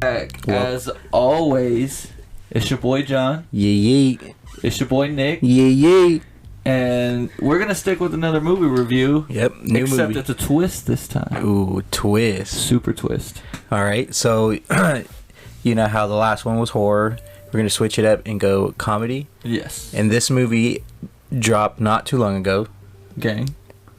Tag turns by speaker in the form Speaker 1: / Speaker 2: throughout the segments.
Speaker 1: As always, it's your boy John.
Speaker 2: Yeah.
Speaker 1: It's your boy Nick.
Speaker 2: Yeah.
Speaker 1: And we're going to stick with another movie review.
Speaker 2: Yep, new
Speaker 1: except
Speaker 2: movie.
Speaker 1: it's a twist this time.
Speaker 2: Ooh, twist.
Speaker 1: Super twist.
Speaker 2: All right, so you know how the last one was horror. We're going to switch it up and go comedy.
Speaker 1: Yes.
Speaker 2: And this movie dropped not too long ago.
Speaker 1: Gang.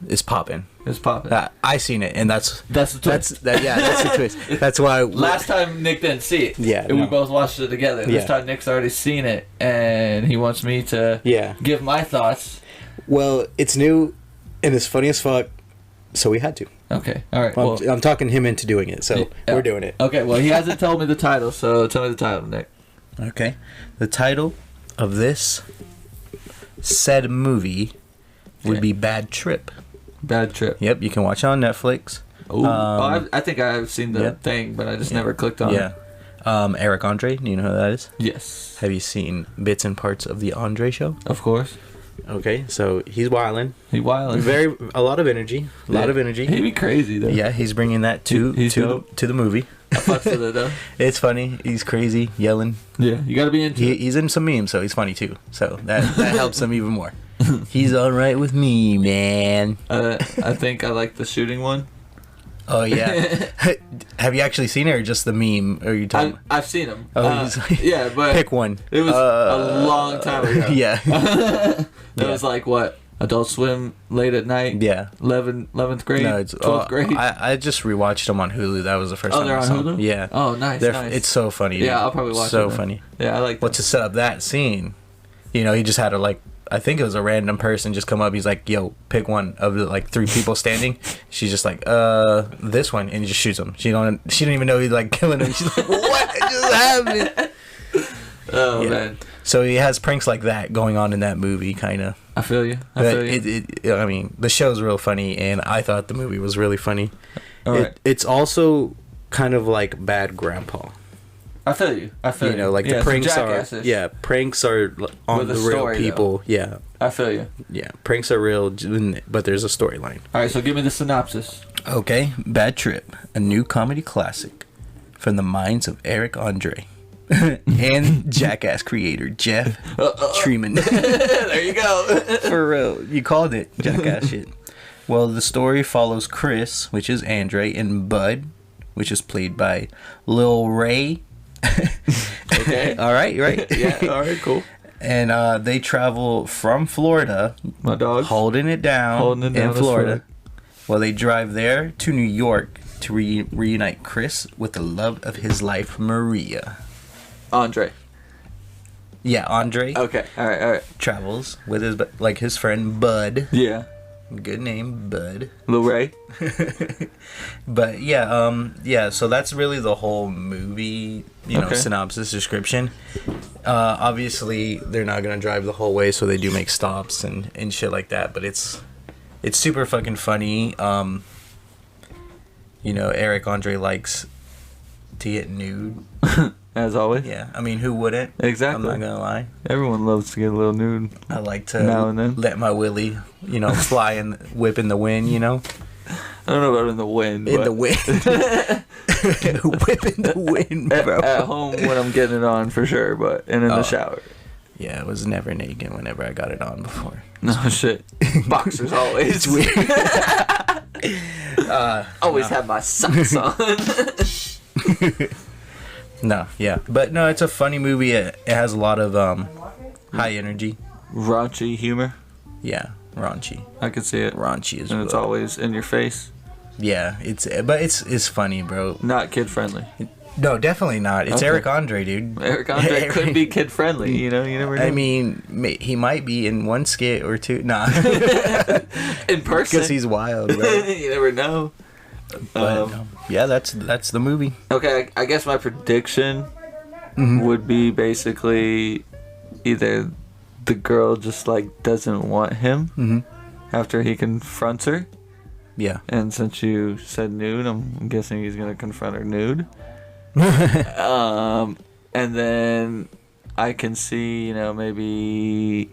Speaker 2: It's popping.
Speaker 1: It's popping.
Speaker 2: I seen it, and that's
Speaker 1: the twist.
Speaker 2: That's the twist. That's why.
Speaker 1: Last time Nick didn't see it.
Speaker 2: Yeah.
Speaker 1: And we both watched it together. This
Speaker 2: Yeah.
Speaker 1: time Nick's already seen it, and he wants me to give my thoughts.
Speaker 2: Well, it's new, and it's funny as fuck, so we had to.
Speaker 1: Okay. All right.
Speaker 2: I'm talking him into doing it, so we're doing it.
Speaker 1: Okay. Well, he hasn't told me the title, so tell me the title, Nick.
Speaker 2: Okay. The title of this said movie would be Bad Trip.
Speaker 1: Bad Trip.
Speaker 2: Yep, you can watch it on Netflix.
Speaker 1: Ooh. I think I've seen the thing, but I just never clicked on it.
Speaker 2: Eric Andre, do you know who that is?
Speaker 1: Yes.
Speaker 2: Have you seen bits and parts of the Andre show?
Speaker 1: Of course.
Speaker 2: Okay, so he's wildin'.
Speaker 1: He wildin'.
Speaker 2: A lot of energy. A lot of energy.
Speaker 1: He'd be crazy though.
Speaker 2: Yeah, he's bringing that to the movie.
Speaker 1: I fucks with it though.
Speaker 2: It's funny. He's crazy, yelling.
Speaker 1: Yeah, you gotta be into it.
Speaker 2: He's in some memes, so he's funny too. So that helps him even more. He's all right with me, man.
Speaker 1: I think I like the shooting one.
Speaker 2: Oh yeah. Have you actually seen it, or just the meme? Or you talking?
Speaker 1: I've seen him.
Speaker 2: Oh,
Speaker 1: yeah, but
Speaker 2: pick one.
Speaker 1: It was a long time ago.
Speaker 2: Yeah.
Speaker 1: That was like what? Adult Swim late at night.
Speaker 2: Yeah.
Speaker 1: 11th grade.
Speaker 2: No, it's
Speaker 1: 12th grade.
Speaker 2: I just rewatched them on Hulu. That was the first time
Speaker 1: they're
Speaker 2: I
Speaker 1: on
Speaker 2: saw
Speaker 1: Hulu?
Speaker 2: them. Yeah.
Speaker 1: Oh, nice.
Speaker 2: It's so funny.
Speaker 1: Yeah,
Speaker 2: dude.
Speaker 1: I'll probably watch it.
Speaker 2: So
Speaker 1: then.
Speaker 2: funny.
Speaker 1: Yeah, I like that.
Speaker 2: Well, to set up that scene, you know, he just had to I think it was a random person just come up. He's like, "Yo, pick one of the 3 people standing." She's just like, this one," and he just shoots him. She don't even know he's killing him. She's like, "What just happened?"
Speaker 1: Oh man.
Speaker 2: So he has pranks like that going on in that movie, kind of.
Speaker 1: I feel you.
Speaker 2: I mean, the show's real funny, and I thought the movie was really funny.
Speaker 1: All right.
Speaker 2: It's also kind of like Bad Grandpa.
Speaker 1: I feel you.
Speaker 2: You know, the pranks are pranks are on the real people. Though. Yeah.
Speaker 1: I feel you.
Speaker 2: Yeah, pranks are real, but there's a storyline.
Speaker 1: All right, so give me the synopsis.
Speaker 2: Okay, Bad Trip, a new comedy classic from the minds of Eric Andre and Jackass creator Jeff Treeman.
Speaker 1: There you go.
Speaker 2: For real, you called it Jackass shit. Well, the story follows Chris, which is Andre, and Bud, which is played by Lil Ray.
Speaker 1: Okay.
Speaker 2: All right.
Speaker 1: Yeah. All right. Cool.
Speaker 2: And they travel from Florida.
Speaker 1: My dog.
Speaker 2: Holding it down in Florida. Well, they drive there to New York to reunite Chris with the love of his life, Maria.
Speaker 1: Andre.
Speaker 2: Yeah, Andre.
Speaker 1: Okay. All right.
Speaker 2: Travels with his friend Bud.
Speaker 1: Yeah.
Speaker 2: Good name, Bud.
Speaker 1: Lil Ray.
Speaker 2: But yeah, so that's really the whole movie, synopsis description. Obviously they're not gonna drive the whole way, so they do make stops and shit like that, but it's super fucking funny. Eric Andre likes to get nude.
Speaker 1: As always.
Speaker 2: Yeah, I mean, who wouldn't?
Speaker 1: Exactly.
Speaker 2: I'm not gonna lie.
Speaker 1: Everyone loves to get a little nude.
Speaker 2: I like to
Speaker 1: now and then
Speaker 2: let my willy, fly and whip in the wind,
Speaker 1: I don't know about in the wind.
Speaker 2: In the wind. Whip in the wind, bro.
Speaker 1: At home when I'm getting it on for sure, but in the shower.
Speaker 2: Yeah, it was never naked whenever I got it on before.
Speaker 1: No shit. Boxers always.
Speaker 2: It's weird.
Speaker 1: Always have my socks on.
Speaker 2: No, yeah. But no, it's a funny movie. It has a lot of high energy.
Speaker 1: Raunchy humor.
Speaker 2: Yeah, raunchy.
Speaker 1: I can see it.
Speaker 2: Raunchy is
Speaker 1: and it's always in your face.
Speaker 2: Yeah, it's funny, bro.
Speaker 1: Not kid friendly.
Speaker 2: No, definitely not. It's okay. Eric Andre, dude.
Speaker 1: Eric Andre could be kid friendly, you never know.
Speaker 2: I mean, he might be in one skit or two. Nah.
Speaker 1: In person.
Speaker 2: Because he's wild, bro.
Speaker 1: You never know.
Speaker 2: But, yeah, that's the movie.
Speaker 1: Okay, I guess my prediction would be basically either the girl just doesn't want him after he confronts her.
Speaker 2: Yeah.
Speaker 1: And since you said nude, I'm guessing he's gonna confront her nude. And then I can see, maybe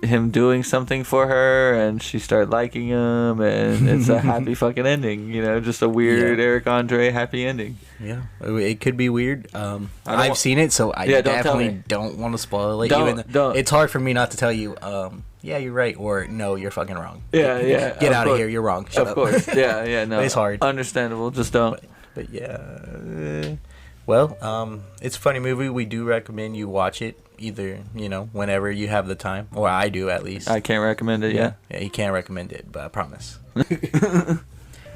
Speaker 1: him doing something for her, and she started liking him, and it's a happy fucking ending. Just a weird Eric Andre happy ending.
Speaker 2: Yeah, it could be weird. I've seen it, so I definitely don't want to spoil it.
Speaker 1: Don't.
Speaker 2: It's hard for me not to tell you. Yeah, you're right, or no, you're fucking wrong.
Speaker 1: Yeah.
Speaker 2: Get out of here. You're wrong. Shut up.
Speaker 1: Of course. Yeah. No,
Speaker 2: it's hard.
Speaker 1: Understandable. Just don't.
Speaker 2: But yeah. Well, it's a funny movie. We do recommend you watch it either, whenever you have the time, or I do at least.
Speaker 1: I can't recommend it. Yeah,
Speaker 2: you can't recommend it, but I promise.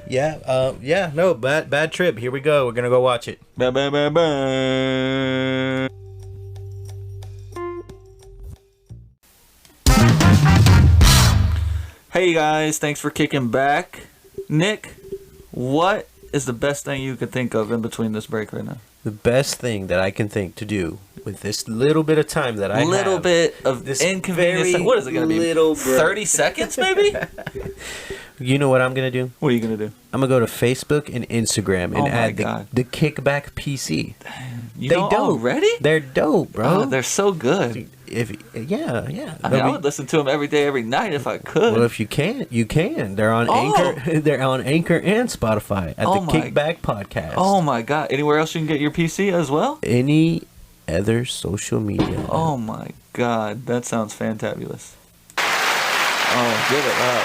Speaker 2: No, bad trip. Here we go. We're gonna go watch it.
Speaker 1: Bye. Hey guys, thanks for kicking back. Nick, what is the best thing you could think of in between this break right now?
Speaker 3: The best thing that I can think to do with this little bit of time that I have.
Speaker 1: Little bit of this inconvenience. What is it going to be? 30 seconds maybe?
Speaker 3: You know what I'm going to do?
Speaker 1: What are you going to do?
Speaker 3: I'm going to go to Facebook and Instagram and add the Kickback PC.
Speaker 1: Already?
Speaker 3: They're dope, bro.
Speaker 1: Oh, they're so good.
Speaker 3: Yeah.
Speaker 1: I would listen to them every day, every night if I could.
Speaker 3: Well, if you can, you can. They're on Anchor. They're on Anchor and Spotify at the Kickback Podcast.
Speaker 1: Oh my God! Anywhere else you can get your PC as well?
Speaker 3: Any other social media?
Speaker 1: Oh my God, that sounds fantabulous. Oh, give it up!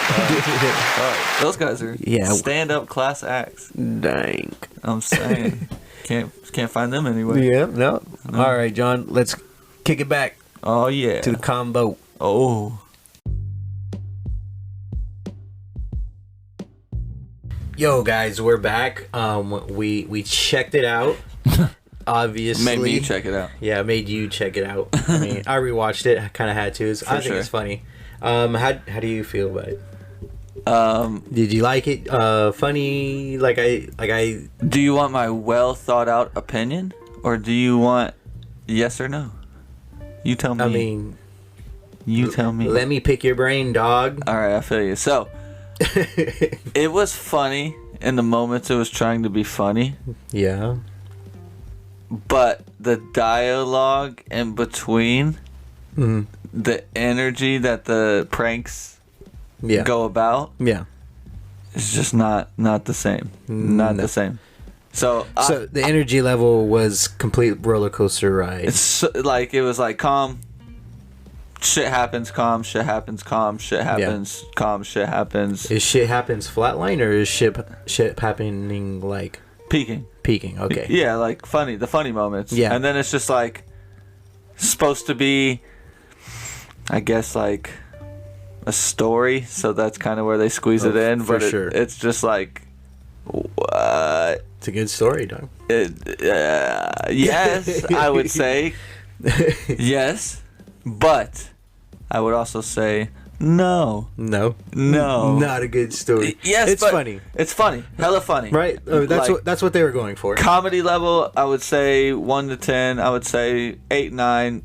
Speaker 1: Oh, those guys are stand-up class acts.
Speaker 3: Dang,
Speaker 1: I'm saying, can't find them anywhere.
Speaker 3: Yeah, no. All right, John, let's kick it back.
Speaker 1: Oh yeah,
Speaker 3: to the combo.
Speaker 1: Oh.
Speaker 2: Yo, guys, we're back. We checked it out. Obviously,
Speaker 1: made me check it out.
Speaker 2: Yeah, made you check it out. I mean, I rewatched it. I kind of had to. I think it's funny. How do you feel about it? Did you like it? Funny? Like I.
Speaker 1: Do you want my well thought out opinion, or do you want yes or no? You tell me.
Speaker 2: I mean,
Speaker 1: you tell me.
Speaker 2: Let me pick your brain, dog.
Speaker 1: All right, I feel you. So, it was funny in the moments it was trying to be funny.
Speaker 2: Yeah.
Speaker 1: But the dialogue in between, the energy that the pranks go about, it's just not the same. Not the same. So
Speaker 2: the energy level was complete roller coaster ride.
Speaker 1: It's like it was like calm, shit happens, calm, shit happens, calm, shit happens, calm, shit happens.
Speaker 2: Is shit happens flatline or is shit happening like
Speaker 1: peaking?
Speaker 2: Okay.
Speaker 1: Yeah, like the funny moments.
Speaker 2: Yeah.
Speaker 1: And then it's just like supposed to be, I guess, like a story. So that's kind of where they squeeze it in. But it's just like, what?
Speaker 2: It's a good story, dog.
Speaker 1: Yes, I would say. Yes. But I would also say no.
Speaker 2: Not a good story.
Speaker 1: Yes,
Speaker 2: it's funny.
Speaker 1: It's funny. Hella funny.
Speaker 2: Right? That's what they were going for.
Speaker 1: Comedy level, I would say 1 to 10. I would say 8, 9.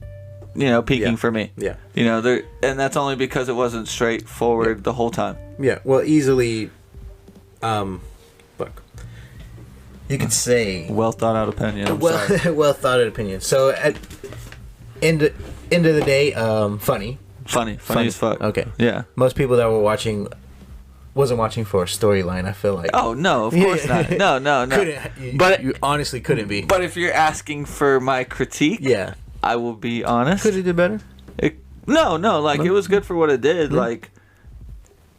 Speaker 1: Peaking for me.
Speaker 2: Yeah.
Speaker 1: And that's only because it wasn't straightforward the whole time.
Speaker 2: Yeah. Well, easily. Look. You could say
Speaker 1: well thought out opinion.
Speaker 2: Well thought out opinion. So at end of the day, funny
Speaker 1: as fuck.
Speaker 2: Okay.
Speaker 1: Yeah.
Speaker 2: Most people that were watching wasn't watching for a storyline. I feel like.
Speaker 1: Oh no, of course not. No.
Speaker 2: But you honestly couldn't be.
Speaker 1: But if you're asking for my critique, I will be honest.
Speaker 2: Could it do better?
Speaker 1: No. Like it was good for what it did. Mm-hmm. Like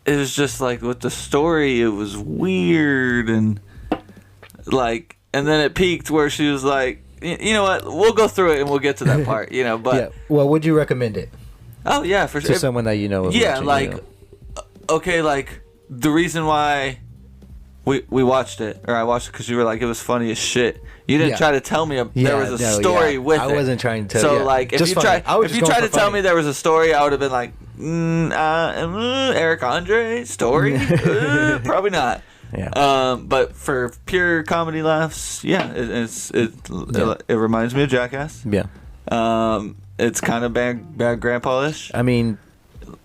Speaker 1: it was just like with the story, it was weird and then it peaked where she was like, you know what? We'll go through it and we'll get to that part. But
Speaker 2: Well, would you recommend it?
Speaker 1: Oh yeah, for sure.
Speaker 2: To someone that you know.
Speaker 1: Watching, okay, like the reason why we watched it, or I watched it because you were like it was funny as shit. You didn't try to tell me there was a story with it.
Speaker 2: I wasn't trying to tell you.
Speaker 1: So like if you tried to tell me there was a story, I would have been like, Eric Andre story? Probably not.
Speaker 2: Yeah.
Speaker 1: But for pure comedy laughs, it reminds me of Jackass.
Speaker 2: Yeah.
Speaker 1: It's kind of bad grandpa-ish.
Speaker 2: I mean,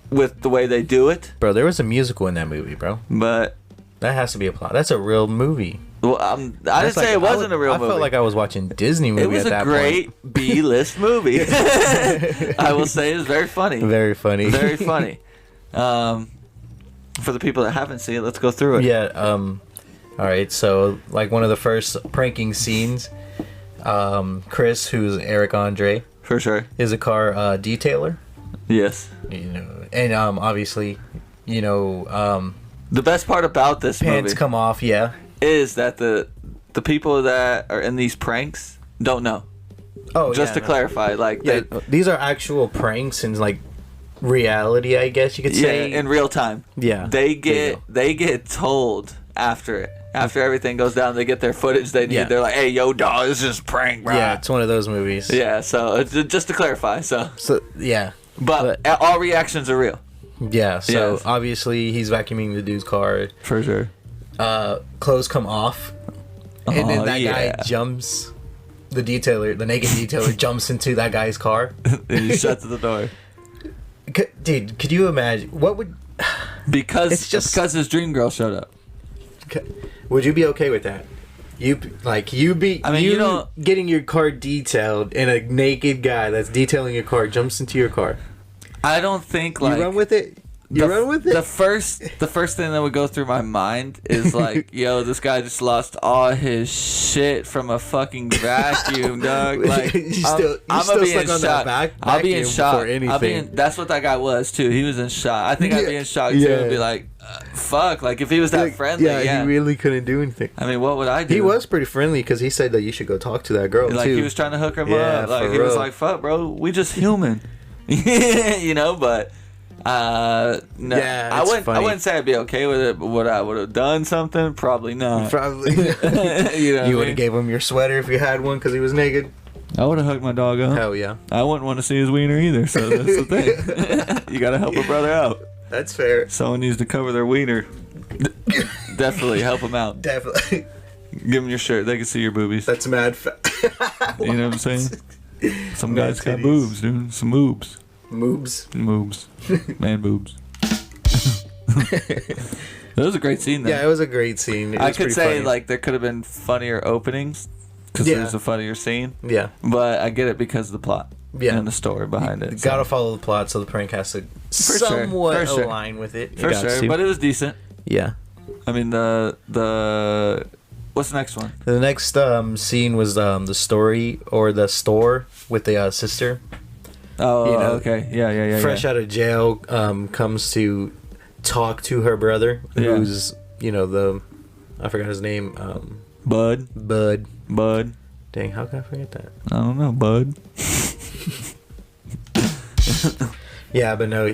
Speaker 1: with the way they do it.
Speaker 2: Bro, there was a musical in that movie, bro.
Speaker 1: But
Speaker 2: that has to be a plot. That's a real movie.
Speaker 1: Well, I didn't say it wasn't a real movie.
Speaker 3: I felt like I was watching Disney movie at that point.
Speaker 1: It was a great B-list movie. I will say it was very funny.
Speaker 3: Very funny.
Speaker 1: Very funny. For the people that haven't seen it, let's go through it.
Speaker 3: Yeah. All right. So, like one of the first pranking scenes, Chris, who's Eric Andre,
Speaker 1: for sure,
Speaker 3: is a car detailer.
Speaker 1: Yes.
Speaker 3: And obviously, the
Speaker 1: best part about this
Speaker 3: pants
Speaker 1: movie
Speaker 3: come off. Yeah.
Speaker 1: Is that the people that are in these pranks don't know.
Speaker 3: Oh,
Speaker 1: just to clarify, like
Speaker 3: these are actual pranks and like reality, I guess you could say.
Speaker 1: Yeah, in real time.
Speaker 3: Yeah.
Speaker 1: They get told after everything goes down, they get their footage they need. Yeah. They're like, "Hey, yo, dog, this is a prank, bro."
Speaker 3: Yeah, it's one of those movies.
Speaker 1: Yeah, so just to clarify, so
Speaker 3: yeah.
Speaker 1: But all reactions are real.
Speaker 3: Yeah, so obviously he's vacuuming the dude's car.
Speaker 1: For sure.
Speaker 3: Clothes come off, and then that guy jumps. The naked detailer jumps into that guy's car.
Speaker 1: And he shuts the door.
Speaker 3: Dude, could you imagine what would?
Speaker 1: Because his dream girl showed up.
Speaker 3: Would you be okay with that? Getting your car detailed, and a naked guy that's detailing your car jumps into your car.
Speaker 1: I don't think
Speaker 3: you run with it.
Speaker 1: The first thing that would go through my mind is like, yo, this guy just lost all his shit from a fucking vacuum, dog. Like, I'm gonna be in shock. I'll be in shock. That's what that guy was too. He was in shock. I think I'd be in shock too and be like, fuck. Like if he was that friendly,
Speaker 3: he really couldn't do anything.
Speaker 1: I mean, what would I do?
Speaker 3: He was pretty friendly because he said that you should go talk to that girl
Speaker 1: like
Speaker 3: too.
Speaker 1: He was trying to hook her up. Like he was like, fuck, bro, we just human. But. No,
Speaker 3: yeah,
Speaker 1: I wouldn't say I'd be okay with it, but would I would have done something? Probably not.
Speaker 3: Probably. You would have gave him your sweater if you had one because he was naked.
Speaker 1: I would have hooked my dog up.
Speaker 3: Hell yeah.
Speaker 1: I wouldn't want to see his wiener either, so that's the thing. You gotta help a brother out.
Speaker 3: That's fair.
Speaker 1: Someone needs to cover their wiener. Definitely help him out.
Speaker 3: Definitely.
Speaker 1: Give them your shirt. They can see your boobies.
Speaker 3: That's mad.
Speaker 1: You know what I'm saying? Some guys got boobs, dude. Some moobs. Moobs. Man boobs. That was a great scene, though.
Speaker 3: Yeah, it was a great scene.
Speaker 1: I could say, funny. Like, there could have been funnier openings because it was a funnier scene.
Speaker 3: Yeah.
Speaker 1: But I get it because of the plot. Yeah. And the story behind it.
Speaker 3: You gotta follow the plot, so the prank has to somewhat align with it.
Speaker 1: For sure, but it was decent.
Speaker 3: Yeah.
Speaker 1: I mean, what's the next one?
Speaker 3: The next scene was the story or the store with the sister.
Speaker 1: Oh, okay. Yeah.
Speaker 3: Fresh out of jail, comes to talk to her brother, who's, I forgot his name.
Speaker 1: Bud.
Speaker 3: Dang, how can I forget that?
Speaker 1: I don't know, Bud.
Speaker 3: Yeah, but no,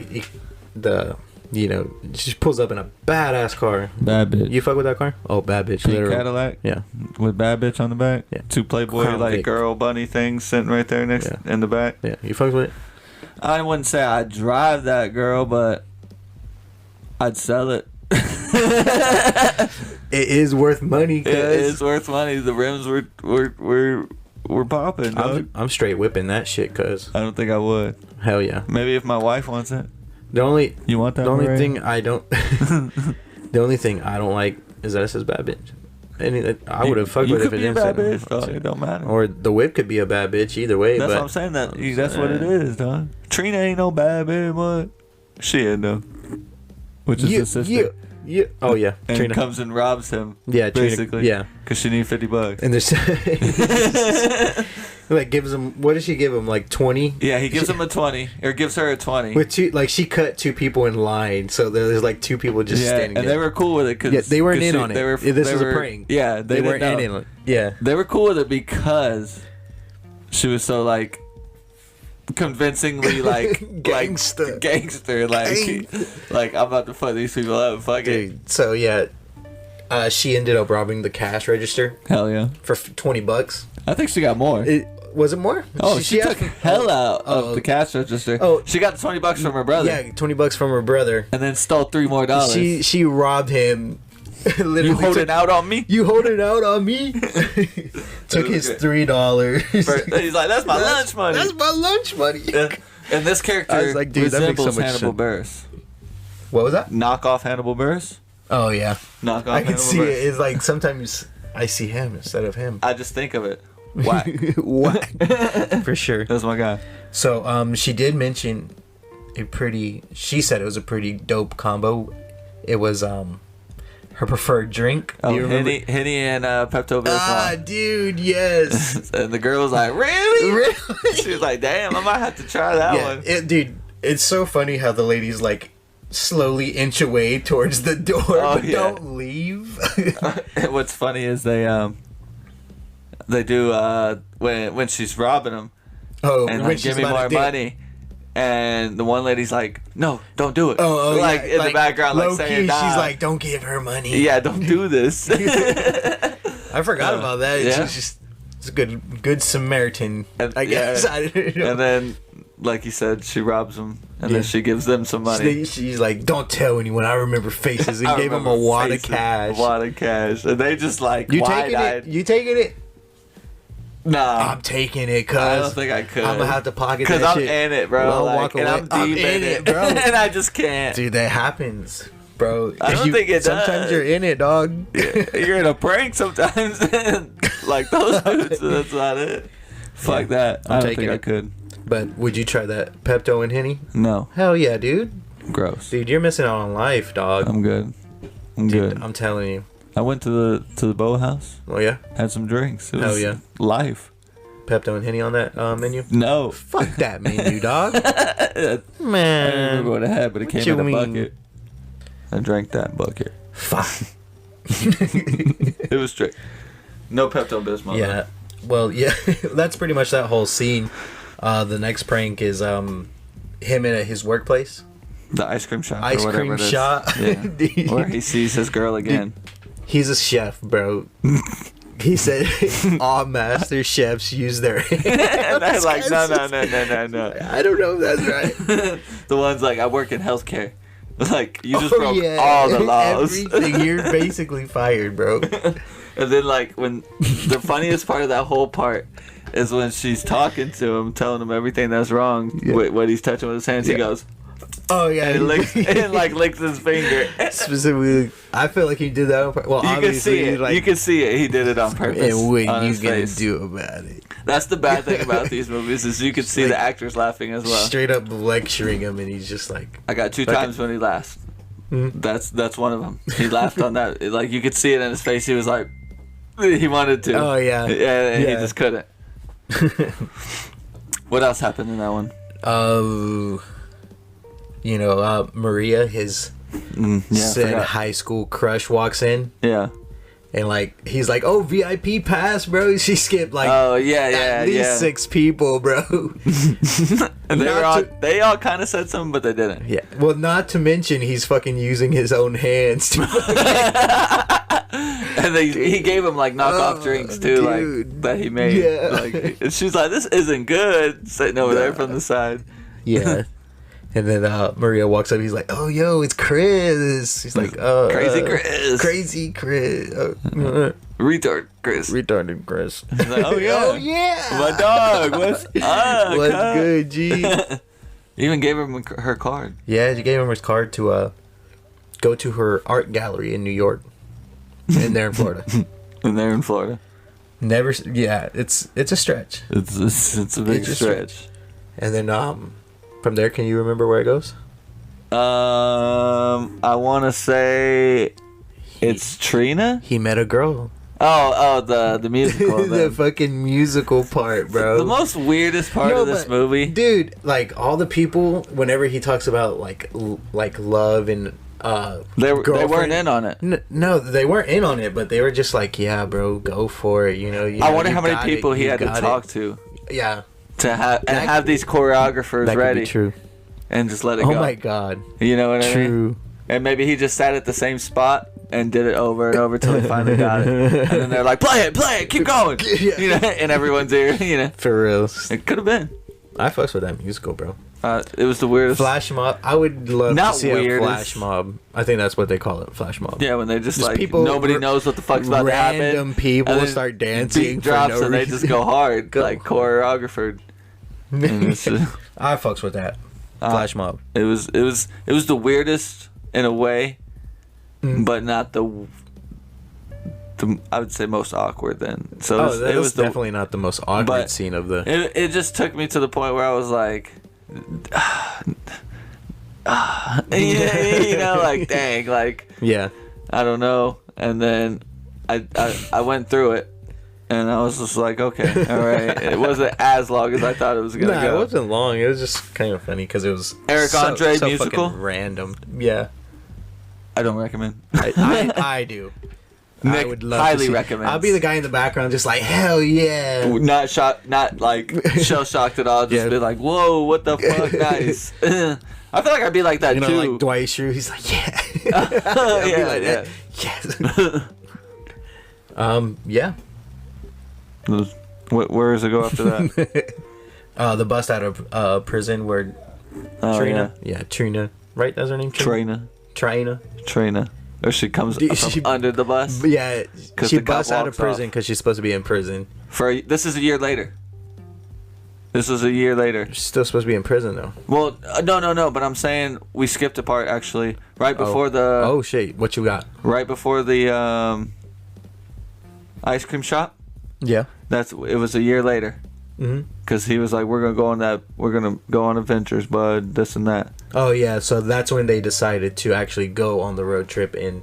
Speaker 3: she pulls up in a badass car.
Speaker 1: Bad bitch.
Speaker 3: You fuck with that car? Oh, bad bitch.
Speaker 1: Pink Cadillac?
Speaker 3: Yeah.
Speaker 1: With bad bitch on the back?
Speaker 3: Yeah.
Speaker 1: 2 Playboy,
Speaker 3: Crown
Speaker 1: like,
Speaker 3: Vic.
Speaker 1: girl bunny things sitting right there next in the back?
Speaker 3: Yeah. You fuck with it?
Speaker 1: I wouldn't say I'd drive that girl, but I'd sell it.
Speaker 3: It is worth money, cuz.
Speaker 1: It is worth money. The rims were popping.
Speaker 3: I'm straight whipping that shit, cuz.
Speaker 1: I don't think I would.
Speaker 3: Hell yeah.
Speaker 1: Maybe if my wife wants it. You want that?
Speaker 3: The only thing I don't. The only thing I don't like is that it says bad bitch. I would have fucked with it if it didn't say
Speaker 1: bitch, dog. It don't matter.
Speaker 3: Or the whip could be a bad bitch either way.
Speaker 1: That's what I'm saying. That's what it is, dog. Trina ain't no bad bitch, what? She is though. Which is his sister.
Speaker 3: Yeah. Oh yeah.
Speaker 1: And
Speaker 3: Trina
Speaker 1: comes and robs him.
Speaker 3: Yeah,
Speaker 1: basically.
Speaker 3: Trina, yeah.
Speaker 1: Because she needs $50.
Speaker 3: And there's like gives him. What does she give him? Like 20.
Speaker 1: Yeah, he gives him a 20, or gives her a 20.
Speaker 3: With two, like she cut 2 people in line, so there's like 2 people just standing there.
Speaker 1: And they were cool with it because
Speaker 3: they weren't in on it. This was a prank.
Speaker 1: Yeah,
Speaker 3: they weren't in it. Yeah,
Speaker 1: they were cool with it because she was so like convincingly like
Speaker 3: gangster,
Speaker 1: like I'm about to fuck these people up. Fuck it.
Speaker 3: So yeah. She ended up robbing the cash register.
Speaker 1: Hell yeah.
Speaker 3: For $20.
Speaker 1: I think she got more.
Speaker 3: Was it more?
Speaker 1: Oh, she took hell out of the cash register. Oh, she got the $20 from her brother.
Speaker 3: Yeah, $20 from her brother.
Speaker 1: And then stole $3 more.
Speaker 3: She robbed him.
Speaker 1: You holding out on me?
Speaker 3: You holding out on me? Took his $3.
Speaker 1: He's like, that's my lunch money.
Speaker 3: That's my lunch money.
Speaker 1: And this character resembles Hannibal Buress.
Speaker 3: What was that?
Speaker 1: Knockoff Hannibal Buress.
Speaker 3: Oh yeah,
Speaker 1: knockoff.
Speaker 3: I can see it. It's like sometimes I see him instead of him.
Speaker 1: I just think of it. Whack.
Speaker 3: Whack. For sure.
Speaker 1: That's my guy.
Speaker 3: So she did mention she said it was a pretty dope combo. It was her preferred drink.
Speaker 1: Oh, Henny and Pepto-Bismol.
Speaker 3: Ah, dude, yes.
Speaker 1: And the girl was like, really?
Speaker 3: Really?
Speaker 1: She was like, damn, I might have to try that one.
Speaker 3: Dude, it's so funny how the ladies like slowly inch away towards the door, but don't leave.
Speaker 1: What's funny is they do when she's robbing them.
Speaker 3: Oh,
Speaker 1: and like, give me more money. And the one lady's like, no, don't do it. Like in the background, like saying, nah.
Speaker 3: She's like, don't give her money.
Speaker 1: Yeah, don't do this.
Speaker 3: I forgot about that.
Speaker 1: Yeah.
Speaker 3: It's a good Samaritan, I guess.
Speaker 1: Yeah. And then, like you said, she robs them, and then she gives them some money.
Speaker 3: She's like, don't tell anyone. I remember faces, and gave them a wad of cash.
Speaker 1: A wad of cash, and they just like wide-eyed.
Speaker 3: You taking it?
Speaker 1: Nah,
Speaker 3: I'm taking it, cuz.
Speaker 1: I don't think I could.
Speaker 3: I'm gonna have to pocket that shit.
Speaker 1: Because I'm in it, bro.
Speaker 3: Well,
Speaker 1: like, and I'm deep in it,
Speaker 3: bro.
Speaker 1: And I just can't.
Speaker 3: Dude, that happens, bro.
Speaker 1: I don't think it
Speaker 3: sometimes
Speaker 1: does.
Speaker 3: You're in it, dog.
Speaker 1: You're in a prank sometimes. Like those dudes, that's not it. Fuck that. I don't think I could.
Speaker 3: But would you try that Pepto and Henny?
Speaker 1: No.
Speaker 3: Hell yeah, dude.
Speaker 1: Gross.
Speaker 3: Dude, you're missing out on life, dog.
Speaker 1: I'm good. I'm good.
Speaker 3: I'm telling you.
Speaker 1: I went to the boat house.
Speaker 3: Oh yeah.
Speaker 1: Had some drinks. It
Speaker 3: Hell
Speaker 1: was
Speaker 3: yeah.
Speaker 1: Life.
Speaker 3: Pepto and Henny on that menu?
Speaker 1: No.
Speaker 3: Fuck that menu, dog. Man.
Speaker 1: I don't remember what I had, but it came in a bucket. I drank that bucket.
Speaker 3: Fuck.
Speaker 1: It was straight. No Pepto-Bismol.
Speaker 3: Yeah. Well, yeah. That's pretty much that whole scene. The next prank is him at his workplace.
Speaker 1: The ice cream shop.
Speaker 3: Ice
Speaker 1: or whatever
Speaker 3: cream
Speaker 1: it is.
Speaker 3: shop.
Speaker 1: Yeah. Where he sees his girl again.
Speaker 3: Dude, he's a chef, bro. He said all master chefs use their hands.
Speaker 1: And they're like, no.
Speaker 3: I don't know if that's right.
Speaker 1: The one's like, I work in healthcare. Like, you just broke all the laws.
Speaker 3: Everything. You're basically fired, bro.
Speaker 1: And then, like, when the funniest part of that whole part is when she's talking to him, telling him everything that's wrong with what he's touching with his hands. He goes,
Speaker 3: oh yeah,
Speaker 1: and licks his finger.
Speaker 3: Specifically, I feel like he did that on purpose. Well,
Speaker 1: you can see it.
Speaker 3: Like,
Speaker 1: you can see it. He did it on purpose.
Speaker 3: And what
Speaker 1: on
Speaker 3: you
Speaker 1: his
Speaker 3: gonna
Speaker 1: face.
Speaker 3: do about it?
Speaker 1: That's the bad thing about these movies is you can see
Speaker 3: like,
Speaker 1: the actors laughing as well.
Speaker 3: Straight up lecturing him, and he's just like,
Speaker 1: I got two times when he laughed. Mm-hmm. That's one of them. He laughed on that. Like you could see it in his face. He was like, he wanted to.
Speaker 3: Oh yeah.
Speaker 1: And he just couldn't. What else happened in that one?
Speaker 3: Maria, his said high school crush, walks in.
Speaker 1: Yeah.
Speaker 3: And like he's like, oh, VIP pass, bro. She skipped like at least 6 people, bro.
Speaker 1: And they all kind of said something, but they didn't.
Speaker 3: Yeah. Well, not to mention he's fucking using his own hands to.
Speaker 1: And he gave him like knockoff drinks too, dude. Like that he made.
Speaker 3: Yeah.
Speaker 1: Like, and she's like, "This isn't good." Sitting over there from the side.
Speaker 3: Yeah. And then Maria walks up. He's like, "Oh, yo, it's Chris." He's like,
Speaker 1: Crazy Chris.
Speaker 3: Crazy Chris.
Speaker 1: Retard Chris.
Speaker 3: Retarded Chris.
Speaker 1: He's like, oh yeah. My dog. What's up?
Speaker 3: What's good, G?
Speaker 1: Even gave him her card.
Speaker 3: Yeah, she gave him his card to go to her art gallery in New York. And they're in Florida. Never. Yeah, it's a stretch.
Speaker 1: It's a big stretch.
Speaker 3: And then from there, can you remember where it goes?
Speaker 1: I want to say it's Trina.
Speaker 3: He met a girl.
Speaker 1: Oh, the musical.
Speaker 3: The fucking musical part, bro.
Speaker 1: The most weirdest part of this movie,
Speaker 3: dude. Like all the people, whenever he talks about like love and
Speaker 1: they weren't in on it.
Speaker 3: No, they weren't in on it, but they were just like, yeah, bro, go for it.
Speaker 1: I wonder how many people he had to talk to.
Speaker 3: Yeah.
Speaker 1: To have these choreographers
Speaker 3: that
Speaker 1: ready.
Speaker 3: Could be true.
Speaker 1: And just let it go.
Speaker 3: Oh my god.
Speaker 1: You know what I mean?
Speaker 3: True.
Speaker 1: And maybe he just sat at the same spot and did it over and over till he finally got it. And then they're like, play it, keep going.
Speaker 3: Yeah.
Speaker 1: In everyone's ear,
Speaker 3: For real.
Speaker 1: It could have been.
Speaker 3: I fucks with that musical, bro.
Speaker 1: It was the weirdest.
Speaker 3: Flash mob. I would love to see
Speaker 1: weirdest.
Speaker 3: a flash mob. I think that's what they call it, flash mob.
Speaker 1: Yeah, when they just like people, nobody knows what the fuck's about to happen.
Speaker 3: Random people start dancing.
Speaker 1: Beat drops
Speaker 3: for no
Speaker 1: and they just go hard, like choreographed.
Speaker 3: I fucks with that. Flash mob.
Speaker 1: It was the weirdest in a way, but not the I would say most awkward then. So
Speaker 3: it was definitely not the most awkward scene of the.
Speaker 1: It just took me to the point where I was like, you know, like dang, like
Speaker 3: Yeah.
Speaker 1: I don't know. And then I went through it, and I was just like, okay, all right. It wasn't as long as I thought it was gonna go.
Speaker 3: It wasn't long. It was just kind of funny because it was
Speaker 1: Eric Andre
Speaker 3: so
Speaker 1: musical?
Speaker 3: fucking random. Yeah,
Speaker 1: I don't recommend.
Speaker 3: I do.
Speaker 1: Nick,
Speaker 3: I would love
Speaker 1: highly
Speaker 3: to see.
Speaker 1: recommends.
Speaker 3: I'll be the guy in the background, just like hell yeah.
Speaker 1: Not shocked, not like shell shocked at all. Just be like, whoa, what the fuck, nice. I feel like I'd be like that
Speaker 3: You know,
Speaker 1: too.
Speaker 3: like Dwight Schrute, he's like, yeah.
Speaker 1: Yeah,
Speaker 3: like
Speaker 1: yeah.
Speaker 3: Yes. Yeah.
Speaker 1: Where does it go after that?
Speaker 3: The bust out of prison where Trina. Yeah, Trina. Right, that's her name. Trina.
Speaker 1: Or she comes from under the bus.
Speaker 3: Yeah, she
Speaker 1: the cop
Speaker 3: busts out of
Speaker 1: walks
Speaker 3: prison
Speaker 1: off.
Speaker 3: because she's supposed to be in prison.
Speaker 1: This is a year later. This was a year later.
Speaker 3: She's still supposed to be in prison though.
Speaker 1: Well, no. But I'm saying we skipped a part actually. Right before the.
Speaker 3: Oh shit! What you got?
Speaker 1: Right before the ice cream shop.
Speaker 3: Yeah.
Speaker 1: It was a year later.
Speaker 3: Mm-hmm.
Speaker 1: Because he was like, we're gonna go on adventures, bud. This and that.
Speaker 3: Oh yeah, so that's when they decided to actually go on the road trip and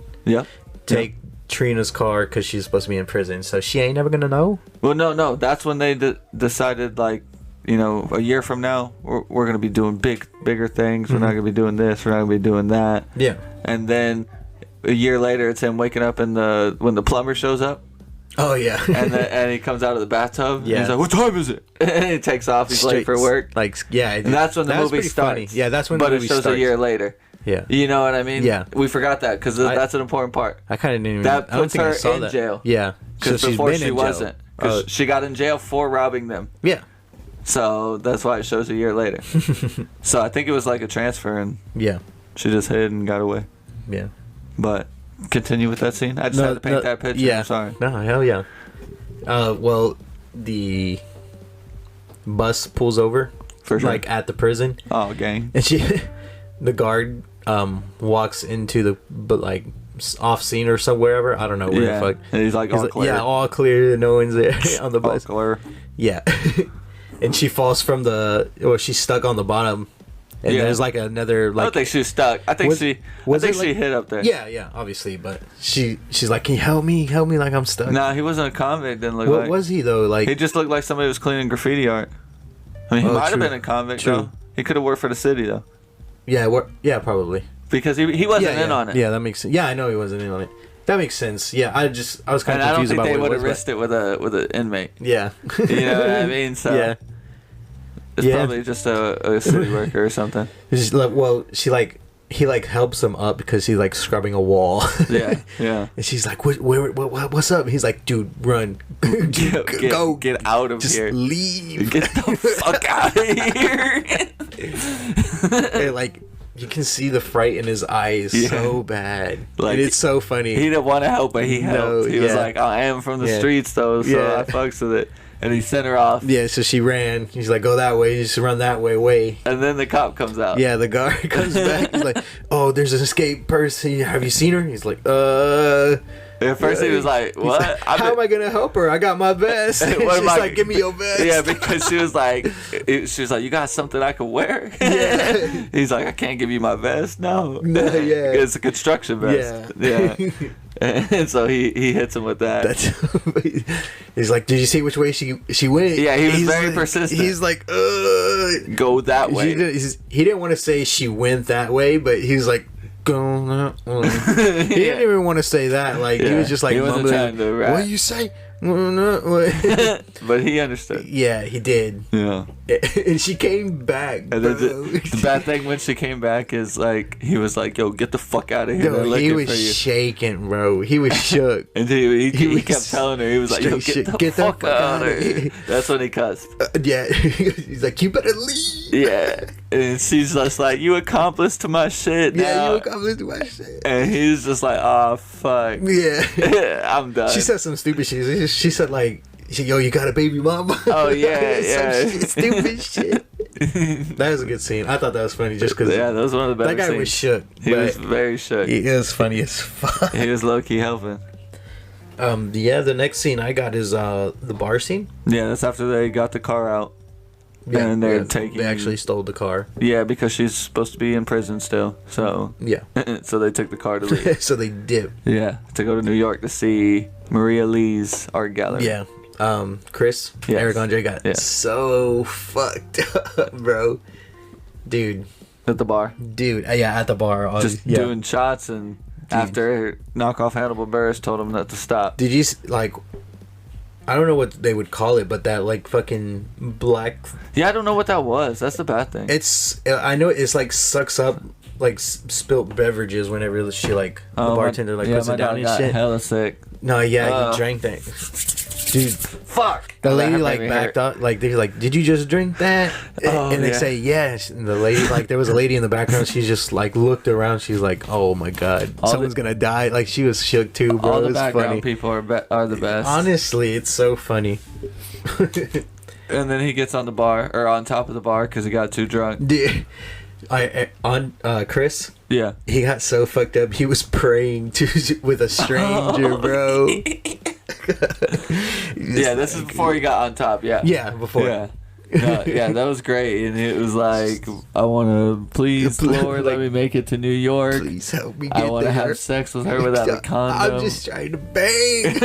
Speaker 3: take Trina's car because she's supposed to be in prison. So she ain't never gonna know.
Speaker 1: Well, no. That's when they decided, like, you know, a year from now, we're gonna be doing bigger things. We're not gonna be doing this. We're not gonna be doing that.
Speaker 3: Yeah.
Speaker 1: And then a year later, it's him waking up when the plumber shows up.
Speaker 3: Oh yeah.
Speaker 1: and he comes out of the bathtub.
Speaker 3: Yeah.
Speaker 1: And he's like, "What time is it?" And he takes off. He's late for work.
Speaker 3: Like yeah.
Speaker 1: And that's when the movie starts.
Speaker 3: Funny. Yeah, that's when the movie
Speaker 1: starts. But it shows a year later.
Speaker 3: Yeah.
Speaker 1: You know what I mean?
Speaker 3: Yeah.
Speaker 1: We forgot that because that's an important part.
Speaker 3: I kind of didn't even.
Speaker 1: That
Speaker 3: I don't
Speaker 1: puts
Speaker 3: think I
Speaker 1: her
Speaker 3: saw
Speaker 1: in
Speaker 3: that.
Speaker 1: jail.
Speaker 3: Yeah.
Speaker 1: Because
Speaker 3: So
Speaker 1: before
Speaker 3: she's been
Speaker 1: she
Speaker 3: in jail.
Speaker 1: wasn't. Because she got in jail for robbing them.
Speaker 3: Yeah.
Speaker 1: So that's why it shows a year later. So I think it was like a transfer, and
Speaker 3: Yeah.
Speaker 1: she just hid and got away.
Speaker 3: Yeah.
Speaker 1: But continue with that scene. I just had to paint that picture.
Speaker 3: Yeah.
Speaker 1: I'm sorry.
Speaker 3: No, hell yeah. Well, the bus pulls over,
Speaker 1: For sure.
Speaker 3: like at the prison,
Speaker 1: Oh, gang.
Speaker 3: and the guard, walks into the off scene or wherever. I don't know where
Speaker 1: Yeah.
Speaker 3: the fuck.
Speaker 1: And he's like, all clear.
Speaker 3: Yeah, all clear. No one's there on the
Speaker 1: All
Speaker 3: bus.
Speaker 1: clear.
Speaker 3: Yeah, and she falls from she's stuck on the bottom, and
Speaker 1: Yeah.
Speaker 3: there's like another
Speaker 1: I don't think she was stuck. I think she hit up there.
Speaker 3: Yeah, obviously, but she's like, can you help me? Help me, like I'm stuck.
Speaker 1: Nah, he wasn't a convict. Didn't look
Speaker 3: What
Speaker 1: like.
Speaker 3: was he though? Like
Speaker 1: He just looked like somebody was cleaning graffiti art. I mean, he
Speaker 3: Oh,
Speaker 1: might have
Speaker 3: true.
Speaker 1: been a convict
Speaker 3: True.
Speaker 1: though. He could have worked for the city though,
Speaker 3: yeah, probably.
Speaker 1: because he wasn't in on it.
Speaker 3: Yeah, that makes sense. Yeah, I know he wasn't in on it. That makes sense. Yeah, I was kind
Speaker 1: And
Speaker 3: of
Speaker 1: I don't
Speaker 3: confused
Speaker 1: think
Speaker 3: about
Speaker 1: they
Speaker 3: what
Speaker 1: would
Speaker 3: it
Speaker 1: have
Speaker 3: was.
Speaker 1: risked it with an inmate.
Speaker 3: Yeah.
Speaker 1: You know what I mean? So
Speaker 3: Yeah.
Speaker 1: it's
Speaker 3: Yeah.
Speaker 1: probably just a city worker or something.
Speaker 3: It's like, well, he helps him up because he's like scrubbing a wall.
Speaker 1: Yeah, yeah.
Speaker 3: And she's like, what's up? And he's like, dude, run. Go.
Speaker 1: Get out of
Speaker 3: Just
Speaker 1: here.
Speaker 3: leave.
Speaker 1: Get the fuck out of here.
Speaker 3: And like, you can see the fright in his eyes so bad.
Speaker 1: Like,
Speaker 3: and it's so funny.
Speaker 1: He didn't want to help, but he helped. He was
Speaker 3: yeah.
Speaker 1: like, I am from the
Speaker 3: Yeah.
Speaker 1: streets though, so
Speaker 3: Yeah.
Speaker 1: I fucks with it. And he sent her off.
Speaker 3: Yeah, so she ran. He's like, go that way. Just run that way.
Speaker 1: And then the cop comes out.
Speaker 3: Yeah, the guard comes back. He's like, oh, there's an escaped person. Have you seen her? He's like,
Speaker 1: At first he was like, what?
Speaker 3: How am I gonna help her? I got my vest.
Speaker 1: What
Speaker 3: She's
Speaker 1: am I-
Speaker 3: like, give me your vest.
Speaker 1: Yeah, because she was like, you got something I can wear?
Speaker 3: Yeah.
Speaker 1: He's like, I can't give you my vest. No.
Speaker 3: No, yeah.
Speaker 1: It's a construction vest. Yeah. And so he hits him with that.
Speaker 3: He's like, did you see which way she went?
Speaker 1: Yeah, he was
Speaker 3: He's
Speaker 1: very
Speaker 3: like-
Speaker 1: persistent.
Speaker 3: He's like,
Speaker 1: Go that way.
Speaker 3: He didn't want to say she went that way, but he's like, go that way. He didn't even want to say that. Like he
Speaker 1: Yeah.
Speaker 3: was just like
Speaker 1: He wasn't trying
Speaker 3: mumbling.
Speaker 1: to rap.
Speaker 3: What you say? Yeah,
Speaker 1: But he understood.
Speaker 3: he did.
Speaker 1: Yeah.
Speaker 3: And she came back.
Speaker 1: And then
Speaker 3: bro.
Speaker 1: the bad thing when she came back is like he was like, "Yo, get the fuck out of here!" They're
Speaker 3: Yo, he
Speaker 1: looking
Speaker 3: was
Speaker 1: for you.
Speaker 3: shaking, bro. He was shook.
Speaker 1: And he
Speaker 3: was
Speaker 1: kept telling her, he was like, "Yo,
Speaker 3: straight
Speaker 1: get
Speaker 3: shit.
Speaker 1: the fuck out of here!" That's when he cussed.
Speaker 3: Yeah, he's like, you better leave.
Speaker 1: Yeah, and she's just like, "You accomplice to my shit
Speaker 3: Yeah,
Speaker 1: now."
Speaker 3: you accomplished my shit.
Speaker 1: And he's just like, "Oh fuck,
Speaker 3: Yeah.
Speaker 1: I'm done."
Speaker 3: She said some stupid shit. She said like, yo, you got a baby mama.
Speaker 1: Oh, yeah,
Speaker 3: Some
Speaker 1: yeah.
Speaker 3: stupid shit. That was a good scene. I thought that was funny just because
Speaker 1: "Yeah, that was one of the better
Speaker 3: that guy
Speaker 1: scenes."
Speaker 3: was shook.
Speaker 1: He was very shook.
Speaker 3: He was funny as fuck.
Speaker 1: He was low key helping.
Speaker 3: Yeah, the next scene I got is the bar scene.
Speaker 1: Yeah, that's after they got the car out. Yeah, and they're taking.
Speaker 3: They actually stole the car.
Speaker 1: Yeah, because she's supposed to be in prison still. So
Speaker 3: yeah,
Speaker 1: so they took the car to leave.
Speaker 3: So they dip.
Speaker 1: Yeah, to go to New York to see Maria Lee's art gallery.
Speaker 3: Yeah. Chris,
Speaker 1: yes.
Speaker 3: Eric Andre got so fucked up, bro. Dude.
Speaker 1: At the bar.
Speaker 3: Dude, yeah, at the bar.
Speaker 1: Just doing shots, and after knockoff Hannibal Buress told him not to stop.
Speaker 3: Did you like? I don't know what they would call it, but that like fucking black.
Speaker 1: Yeah, I don't know what that was. That's the bad thing.
Speaker 3: I know it's like sucks up like spilt beverages whenever she like the bartender puts it down and shit.
Speaker 1: Hella sick.
Speaker 3: No, yeah, he drank that. Dude,
Speaker 1: fuck.
Speaker 3: The lady like backed up, like they're like, "Did you just drink that?" And they say yes. And the lady, like, there was a lady in the background. She just like looked around. She's like, "Oh my god, someone's gonna die!" Like she was shook too, bro.
Speaker 1: All the
Speaker 3: it was
Speaker 1: background
Speaker 3: funny.
Speaker 1: people are the best.
Speaker 3: Honestly, it's so funny.
Speaker 1: And then he gets on the bar or on top of the bar because he got too drunk.
Speaker 3: Dude, Chris.
Speaker 1: Yeah,
Speaker 3: he got so fucked up. He was praying with a stranger, bro.
Speaker 1: Yeah, this is before he got on top. Yeah,
Speaker 3: before.
Speaker 1: Yeah. No, yeah, that was great, and it was like, I want to, please, Lord, let me make it to New York.
Speaker 3: Please help me get there.
Speaker 1: I want to have sex with her without a condom.
Speaker 3: I'm just trying to bang.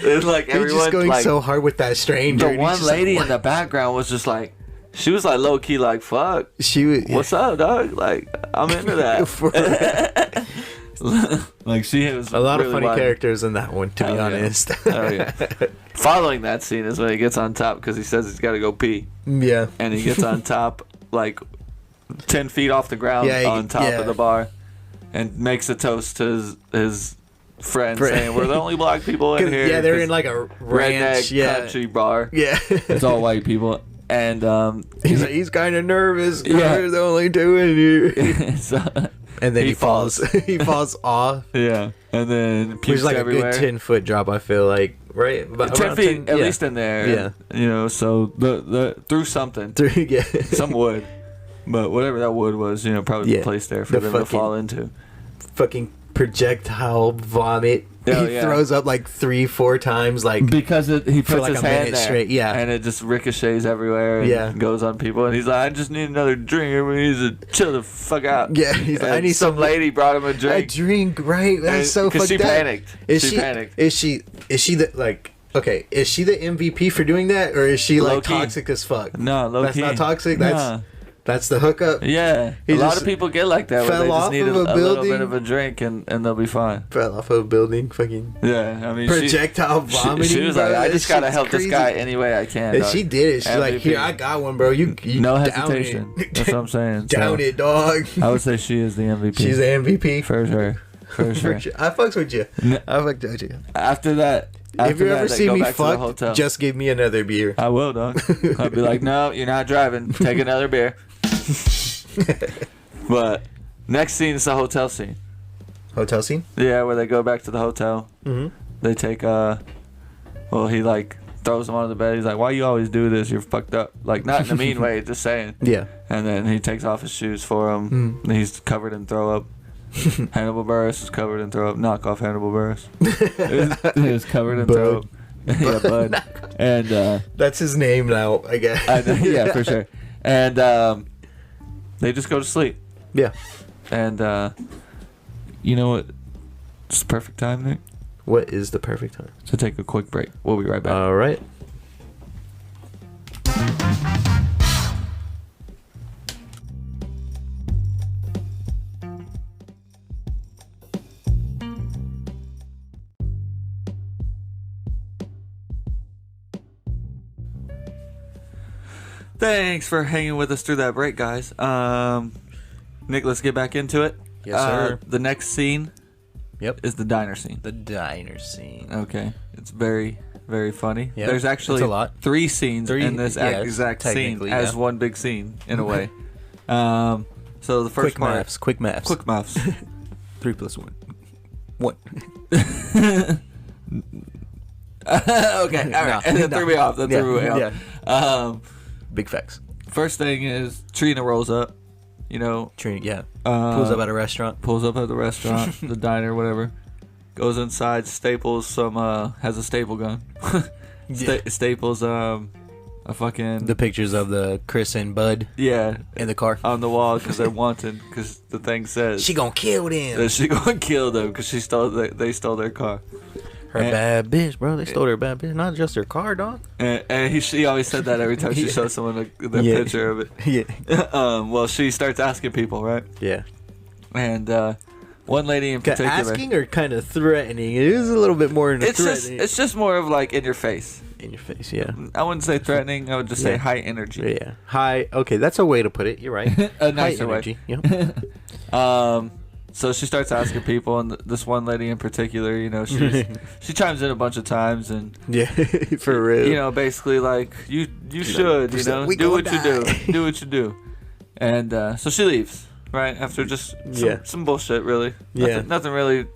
Speaker 1: It's like everyone
Speaker 3: He's just going like, so hard with that stranger.
Speaker 1: The one lady in the background was just like, she was like low key, like, fuck.
Speaker 3: She was.
Speaker 1: What's up, dog? Like, I'm into that. Like she was
Speaker 3: a lot
Speaker 1: really
Speaker 3: of funny
Speaker 1: wide.
Speaker 3: characters in that one, to be honest.
Speaker 1: Yeah. Following that scene is when he gets on top because he says he's got to go pee.
Speaker 3: Yeah.
Speaker 1: And he gets on top, like 10 feet off the ground on top of the bar, and makes a toast to his friend saying, "We're the only black people in here."
Speaker 3: Yeah, they're in like a ranch,
Speaker 1: country bar.
Speaker 3: Yeah.
Speaker 1: It's all white people. And
Speaker 3: he's kind of nervous. Yeah. We're the only two in here. And then he falls. He falls off.
Speaker 1: Yeah, and then pukes
Speaker 3: like
Speaker 1: everywhere.
Speaker 3: A good 10-foot drop. I feel like
Speaker 1: about 10 feet at least in there.
Speaker 3: Yeah,
Speaker 1: and, you know, so the through something, some wood, but whatever that wood was, you know, probably placed there for them to fall into.
Speaker 3: Fucking projectile vomit. He throws up like 3-4 times, like
Speaker 1: because he puts his hand there,
Speaker 3: straight,
Speaker 1: and it just ricochets everywhere, and goes on people, and he's like, "I just need another drink. Everybody needs to chill the fuck out."
Speaker 3: Yeah, he's like, "I need
Speaker 1: some lady brought him a drink."
Speaker 3: A drink, right? That's so fucked up.
Speaker 1: She panicked. She panicked.
Speaker 3: Is she the like? Okay, is she the MVP for doing that, or is she like toxic as fuck?
Speaker 1: No, low
Speaker 3: that's
Speaker 1: key.
Speaker 3: Not toxic. That's the hookup.
Speaker 1: Yeah, a lot of people get like that. Where they just need a little bit of a drink and they'll be fine.
Speaker 3: Fell off of a building, fucking.
Speaker 1: Yeah, I mean,
Speaker 3: projectile vomiting.
Speaker 1: She was like, I just gotta help this guy any way I can.
Speaker 3: And she did it. She's like, here, I got one, bro. You
Speaker 1: no hesitation. That's what I'm saying.
Speaker 3: Down it, dog.
Speaker 1: I would say she is the MVP.
Speaker 3: She's the MVP
Speaker 1: for sure. For sure.
Speaker 3: I fucks with you. I fucked with you.
Speaker 1: After that.
Speaker 3: If you ever see me fuck, just give me another beer.
Speaker 1: I will, dog. I'll be like, no, you're not driving. Take another beer. But next scene is the hotel scene.
Speaker 3: Hotel scene?
Speaker 1: Yeah, where they go back to the hotel.
Speaker 3: Mm-hmm.
Speaker 1: They take well, he like throws him on the bed. He's like, "Why you always do this? You're fucked up." Like, not in a mean way, just saying.
Speaker 3: Yeah.
Speaker 1: And then he takes off his shoes for him. Mm. He's covered in throw up. Hannibal Buress is covered in throw up. Knock off Hannibal Buress. He was covered in throw up. Yeah, Bud. And
Speaker 3: that's his name now, I guess.
Speaker 1: Yeah, for sure. And they just go to sleep.
Speaker 3: Yeah.
Speaker 1: And you know what? It's the perfect time, Nick.
Speaker 3: What is the perfect time?
Speaker 1: To take a quick break. We'll be right back.
Speaker 3: All right.
Speaker 1: Thanks for hanging with us through that break, guys. Nick, let's get back into it.
Speaker 3: Yes, sir.
Speaker 1: The next scene is the diner scene.
Speaker 3: The diner scene.
Speaker 1: Okay. It's very, very funny.
Speaker 3: Yep.
Speaker 1: There's actually
Speaker 3: 3
Speaker 1: scenes in this exact scene as one big scene, in a way. So the first
Speaker 3: Quick maths. 3 + 1. 1.
Speaker 1: Okay, all right. And that threw me off.
Speaker 3: Yeah. Big facts.
Speaker 1: First thing is Trina rolls up. You know,
Speaker 3: Trina, pulls up at a restaurant.
Speaker 1: The diner, whatever. goes inside, staples some, has a staple gun. Staples, a fucking...
Speaker 3: The pictures of the Chris and Bud.
Speaker 1: Yeah.
Speaker 3: In the car.
Speaker 1: On the wall, because they're wanted, because the thing says...
Speaker 3: She gonna kill them.
Speaker 1: That she gonna kill them, because they stole their car.
Speaker 3: Her bad bitch, bro. They stole her bad bitch. Not just her car, dog.
Speaker 1: And she always said that every time she shows someone the picture of it.
Speaker 3: Yeah.
Speaker 1: Well, she starts asking people, right?
Speaker 3: Yeah.
Speaker 1: And one lady in particular.
Speaker 3: Asking or kind of threatening? It is a little bit more than threatening.
Speaker 1: It's just more of like in your face.
Speaker 3: In your face, yeah.
Speaker 1: I wouldn't say threatening. I would just say high energy.
Speaker 3: Yeah. High. Okay, that's a way to put it. You're right.
Speaker 1: A nicer
Speaker 3: high energy.
Speaker 1: way. Yep. So she starts asking people, and this one lady in particular, you know, she chimes in a bunch of times, and
Speaker 3: for real,
Speaker 1: you know, basically like you should, you know, do what you do, do what you do, and so she leaves right after just some bullshit, really, nothing really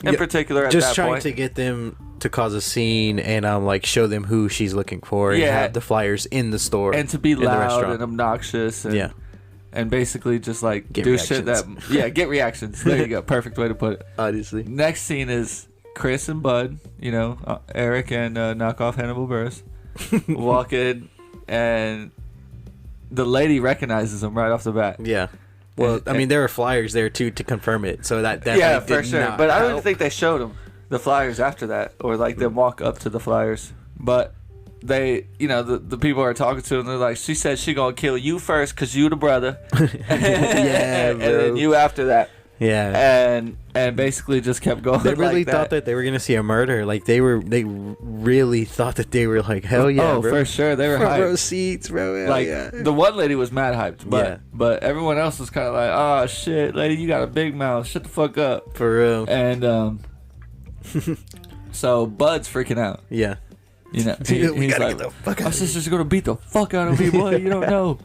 Speaker 1: in particular at
Speaker 3: just
Speaker 1: that
Speaker 3: trying
Speaker 1: point.
Speaker 3: to get them to cause a scene and like show them who she's looking for, and have the flyers in the store,
Speaker 1: and to be loud and obnoxious, and and basically just like
Speaker 3: get
Speaker 1: do
Speaker 3: reactions.
Speaker 1: shit that get reactions. There you go, perfect way to put it.
Speaker 3: Honestly,
Speaker 1: next scene is Chris and Bud, you know, Eric and knockoff Hannibal Buress walk in, and the lady recognizes them right off the bat.
Speaker 3: Yeah. Well, I mean, there were flyers there too to confirm it, so that
Speaker 1: for sure. But I don't think they showed them the flyers after that, or like them walk up to the flyers. But they, you know, the people are talking to them. They're like, she said she gonna kill you first because you the brother, and then you after that.
Speaker 3: Yeah,
Speaker 1: and basically just kept going.
Speaker 3: They really
Speaker 1: like
Speaker 3: thought that they were gonna see a murder. Like they really thought that they were like, hell yeah,
Speaker 1: bro. For sure, they were
Speaker 3: front
Speaker 1: hyped.
Speaker 3: row seats, bro. Hell
Speaker 1: like the one lady was mad hyped, but everyone else was kind of like, oh shit, lady, you got a big mouth, shut the fuck up,
Speaker 3: for real.
Speaker 1: And so Bud's freaking out.
Speaker 3: Yeah,
Speaker 1: you know, he's like, my sister's gonna beat the fuck out of me, boy. You don't know.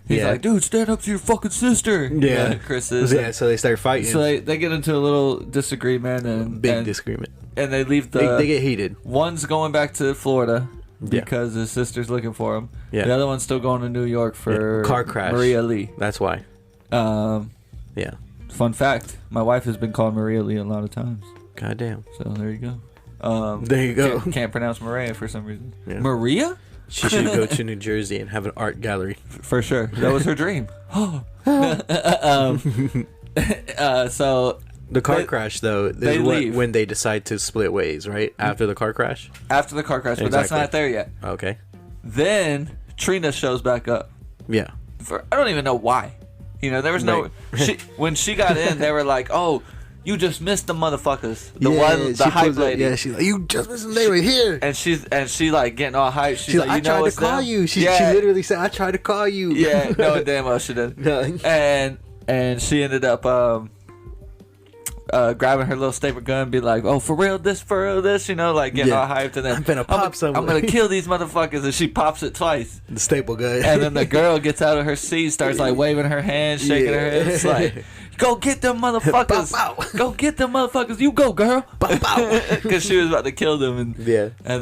Speaker 1: He's like, dude, stand up to your fucking sister.
Speaker 3: Yeah,
Speaker 1: Chris is.
Speaker 3: Yeah, so they start fighting.
Speaker 1: So they get into a little disagreement and
Speaker 3: big disagreement,
Speaker 1: and they leave
Speaker 3: they get heated.
Speaker 1: One's going back to Florida because his sister's looking for him. Yeah. The other one's still going to New York for
Speaker 3: car crash.
Speaker 1: Maria Lee.
Speaker 3: That's why. Yeah.
Speaker 1: Fun fact: my wife has been called Maria Lee a lot of times.
Speaker 3: Goddamn.
Speaker 1: So there you go.
Speaker 3: There you go.
Speaker 1: Can't pronounce Maria for some reason.
Speaker 3: Yeah.
Speaker 1: Maria?
Speaker 3: She should go to New Jersey and have an art gallery.
Speaker 1: For sure. That was her dream. So
Speaker 3: the car crash, though, is when they decide to split ways, right? After the car crash?
Speaker 1: After the car crash, but that's not there yet.
Speaker 3: Okay.
Speaker 1: Then Trina shows back up.
Speaker 3: Yeah.
Speaker 1: I don't even know why. You know, there was no... when she got in, they were like, oh... You just missed the motherfuckers. The hype lady.
Speaker 3: Yeah, she's like, you just missed them. They were here.
Speaker 1: And she like getting all hyped. She's like,
Speaker 3: I tried to call you. She literally said, I tried to call you.
Speaker 1: Yeah, no, damn well she did. No. And she ended up grabbing her little staple gun and be like, oh, for real this, you know, like getting all hyped. And then
Speaker 3: I'm gonna pop someone.
Speaker 1: I'm gonna kill these motherfuckers. And she pops it twice.
Speaker 3: The staple gun.
Speaker 1: And then the girl gets out of her seat, starts like waving her hands, shaking her head. It's like, go get them motherfuckers. Go get them motherfuckers. You go, girl. Because she was about to kill them. And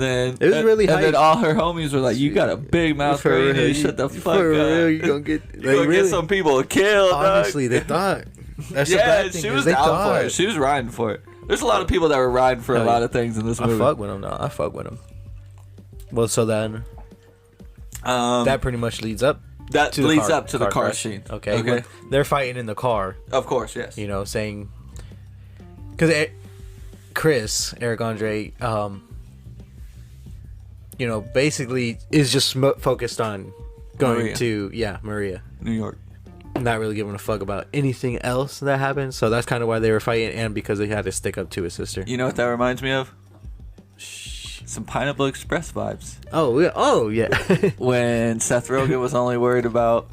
Speaker 1: then
Speaker 3: it was really hype.
Speaker 1: And then all her homies were like, you got a big mouth, girl. You need to shut the fuck up.
Speaker 3: For real, you gonna get
Speaker 1: some people killed.
Speaker 3: Honestly, they thought. That's the bad thing,
Speaker 1: she was down for it. She was riding for it. There's a lot of people that were riding for a lot of things in this movie.
Speaker 3: I fuck with them now. I fuck with them. Well, so then that pretty much leads up.
Speaker 1: That leads up to the car scene.
Speaker 3: Okay. They're fighting in the car.
Speaker 1: Of course, yes.
Speaker 3: You know, saying because Chris, Eric Andre, you know, basically is just focused on going to Maria,
Speaker 1: New York.
Speaker 3: Not really giving a fuck about anything else that happened. So that's kind of why they were fighting, and because they had to stick up to his sister.
Speaker 1: You know what that reminds me of? Some Pineapple Express vibes.
Speaker 3: Oh yeah.
Speaker 1: When Seth Rogen was only worried about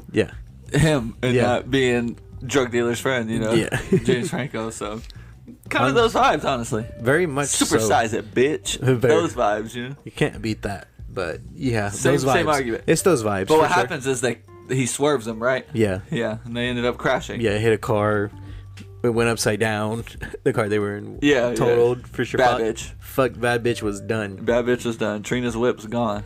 Speaker 1: him and not being drug dealer's friend, you know, James Franco. So kind of those vibes, honestly.
Speaker 3: Very much.
Speaker 1: Supersize it, bitch. Those vibes, you know.
Speaker 3: You can't beat that, but those vibes.
Speaker 1: Same argument.
Speaker 3: It's those vibes.
Speaker 1: But what happens is he swerves them, right?
Speaker 3: Yeah.
Speaker 1: Yeah, and they ended up crashing.
Speaker 3: Yeah, hit a car. It went upside down. The car they were in totaled for sure.
Speaker 1: Bad bitch.
Speaker 3: Fuck, bad bitch was done.
Speaker 1: Bad bitch was done. Trina's whip's gone,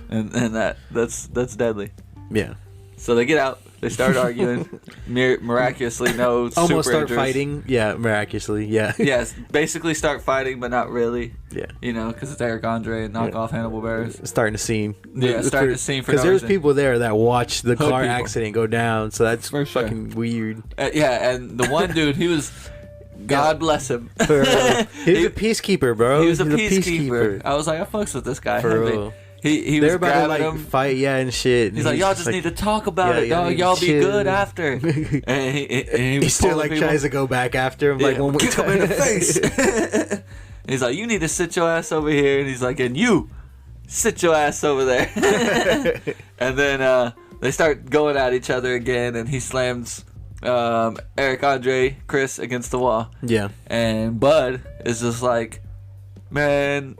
Speaker 1: and that's deadly.
Speaker 3: Yeah.
Speaker 1: So they get out. They start arguing. Miraculously, no
Speaker 3: Almost
Speaker 1: super
Speaker 3: start
Speaker 1: injuries.
Speaker 3: fighting. Yeah, miraculously. Yeah.
Speaker 1: Yes, basically start fighting, but not really.
Speaker 3: Yeah.
Speaker 1: You know, because it's Eric Andre and knock off Hannibal Buress.
Speaker 3: Starting the scene.
Speaker 1: Yeah, starting the scene for
Speaker 3: because
Speaker 1: no
Speaker 3: there's
Speaker 1: reason.
Speaker 3: people there that watched the
Speaker 1: Hood
Speaker 3: car
Speaker 1: people.
Speaker 3: accident go down, so that's
Speaker 1: For sure.
Speaker 3: fucking weird.
Speaker 1: Yeah, and the one dude, he was, God bless him.
Speaker 3: For real. He was a peacekeeper, bro.
Speaker 1: He was a
Speaker 3: He's
Speaker 1: peacekeeper. I was like, I fucks with this guy.
Speaker 3: For
Speaker 1: heavy.
Speaker 3: real.
Speaker 1: He was
Speaker 3: They're about to
Speaker 1: grabbing
Speaker 3: like
Speaker 1: him.
Speaker 3: fight, yeah, and shit.
Speaker 1: He's like, y'all just need to talk about
Speaker 3: Yeah,
Speaker 1: it,
Speaker 3: y'all
Speaker 1: dog.
Speaker 3: need to
Speaker 1: Y'all be
Speaker 3: chill.
Speaker 1: good after. And he was
Speaker 3: still
Speaker 1: pulling
Speaker 3: like
Speaker 1: people.
Speaker 3: tries to go back after him, like
Speaker 1: Yeah,
Speaker 3: one more
Speaker 1: kick him
Speaker 3: time
Speaker 1: in the face. He's like, you need to sit your ass over here. And he's like, and you sit your ass over there. And then they start going at each other again, and he slams Eric Andre, Chris against the wall.
Speaker 3: Yeah.
Speaker 1: And Bud is just like, man,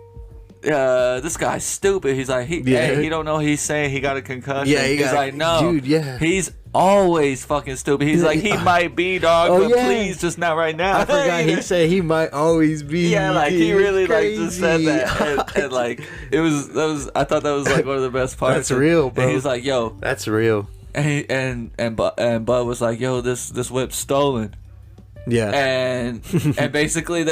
Speaker 1: this guy's stupid. He's like, he don't know he's saying he got a concussion.
Speaker 3: Yeah,
Speaker 1: he's like, no,
Speaker 3: dude, yeah.
Speaker 1: he's always fucking stupid. He's like, he might be, dog,
Speaker 3: Oh,
Speaker 1: but
Speaker 3: yeah.
Speaker 1: please, just not right now.
Speaker 3: I forgot he said he might always be.
Speaker 1: Yeah, like he really like
Speaker 3: crazy.
Speaker 1: just said that, and like I thought that was like one of the best parts.
Speaker 3: That's real, bro.
Speaker 1: And he's like, yo,
Speaker 3: That's real.
Speaker 1: and Bud was like, yo, this whip's stolen,
Speaker 3: Yeah.
Speaker 1: and basically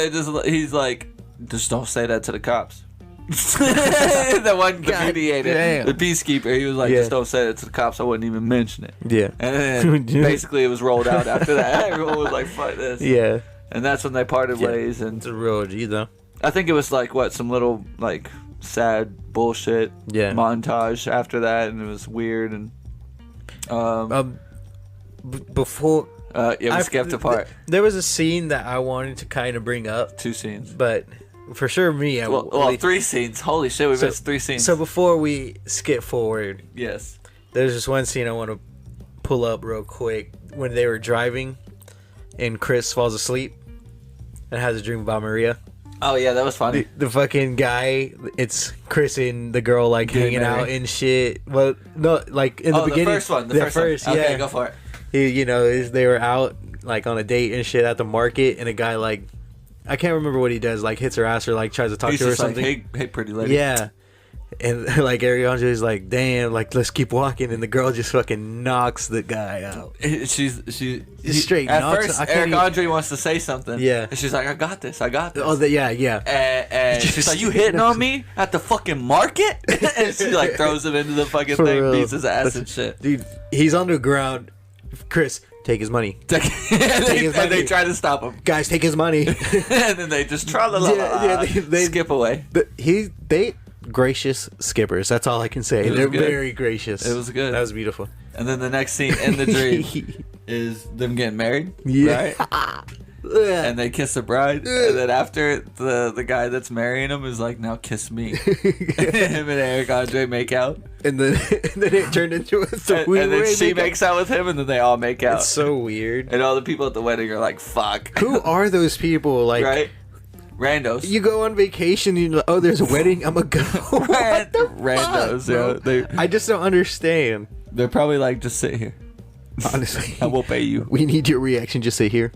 Speaker 1: he's like, just don't say that to the cops. the
Speaker 3: God
Speaker 1: mediator,
Speaker 3: damn.
Speaker 1: the peacekeeper, he was like,
Speaker 3: Yeah.
Speaker 1: just don't say that to the cops. I wouldn't even mention it.
Speaker 3: Yeah.
Speaker 1: And then basically it was rolled out after that. Everyone was like, fuck this.
Speaker 3: Yeah.
Speaker 1: And that's when they parted ways. And
Speaker 3: It's a real G though.
Speaker 1: I think it was like some little like sad bullshit montage after that, and it was weird. And
Speaker 3: Before
Speaker 1: we skipped a part.
Speaker 3: There was a scene that I wanted to kind of bring up,
Speaker 1: 2 scenes.
Speaker 3: but for sure me.
Speaker 1: Well, 3 scenes. Holy shit, we missed 3 scenes.
Speaker 3: So before we skip forward,
Speaker 1: yes.
Speaker 3: there's this one scene I want to pull up real quick when they were driving, and Chris falls asleep and has a dream about Maria.
Speaker 1: Oh yeah, that was funny.
Speaker 3: The fucking guy, it's Chris and the girl like
Speaker 1: Getting
Speaker 3: hanging out
Speaker 1: married.
Speaker 3: and shit. Well, no, like in the beginning,
Speaker 1: the first one. The first one.
Speaker 3: yeah.
Speaker 1: Okay, go for it.
Speaker 3: They were out like on a date and shit at the market, and a guy like, I can't remember what he does, like hits her ass or like tries to talk
Speaker 1: He's
Speaker 3: to her or
Speaker 1: just like,
Speaker 3: something.
Speaker 1: hey, pretty lady.
Speaker 3: Yeah. And like Ariana is like, damn, like let's keep walking, and the girl just fucking knocks the guy out.
Speaker 1: She's
Speaker 3: straight
Speaker 1: At
Speaker 3: knocks-
Speaker 1: first,
Speaker 3: I can't
Speaker 1: Eric
Speaker 3: even-
Speaker 1: Andre wants to say something.
Speaker 3: Yeah.
Speaker 1: And she's like, I got this.
Speaker 3: Oh, yeah.
Speaker 1: And she's like, you hitting on me at the fucking market? And she like throws him into the fucking
Speaker 3: For
Speaker 1: thing,
Speaker 3: real.
Speaker 1: beats his ass and shit.
Speaker 3: Dude, he's on the ground. Chris, take his money.
Speaker 1: and they try to stop him.
Speaker 3: Guys, take his money.
Speaker 1: And then they just they skip away.
Speaker 3: They gracious skippers. That's all I can say.
Speaker 1: It was
Speaker 3: They're
Speaker 1: good.
Speaker 3: very gracious.
Speaker 1: It was good.
Speaker 3: That was beautiful.
Speaker 1: And then the next scene in the dream is them getting married.
Speaker 3: Yeah.
Speaker 1: Right? And they kiss the bride, and then after the guy that's marrying him is like, now kiss me. Him and Eric Andre make out,
Speaker 3: and then it turned into a
Speaker 1: and then she makes out with him, and then they all make out.
Speaker 3: It's so weird.
Speaker 1: And all the people at the wedding are like, fuck.
Speaker 3: Who are those people? Like,
Speaker 1: Right? Randos.
Speaker 3: you go on vacation and you're like, oh, there's a wedding, I'm gonna go. What the
Speaker 1: Randos,
Speaker 3: fuck, bro?
Speaker 1: yeah.
Speaker 3: I just don't understand.
Speaker 1: They're probably like, just sit here.
Speaker 3: Honestly,
Speaker 1: I will pay you.
Speaker 3: we need your reaction. Just say here.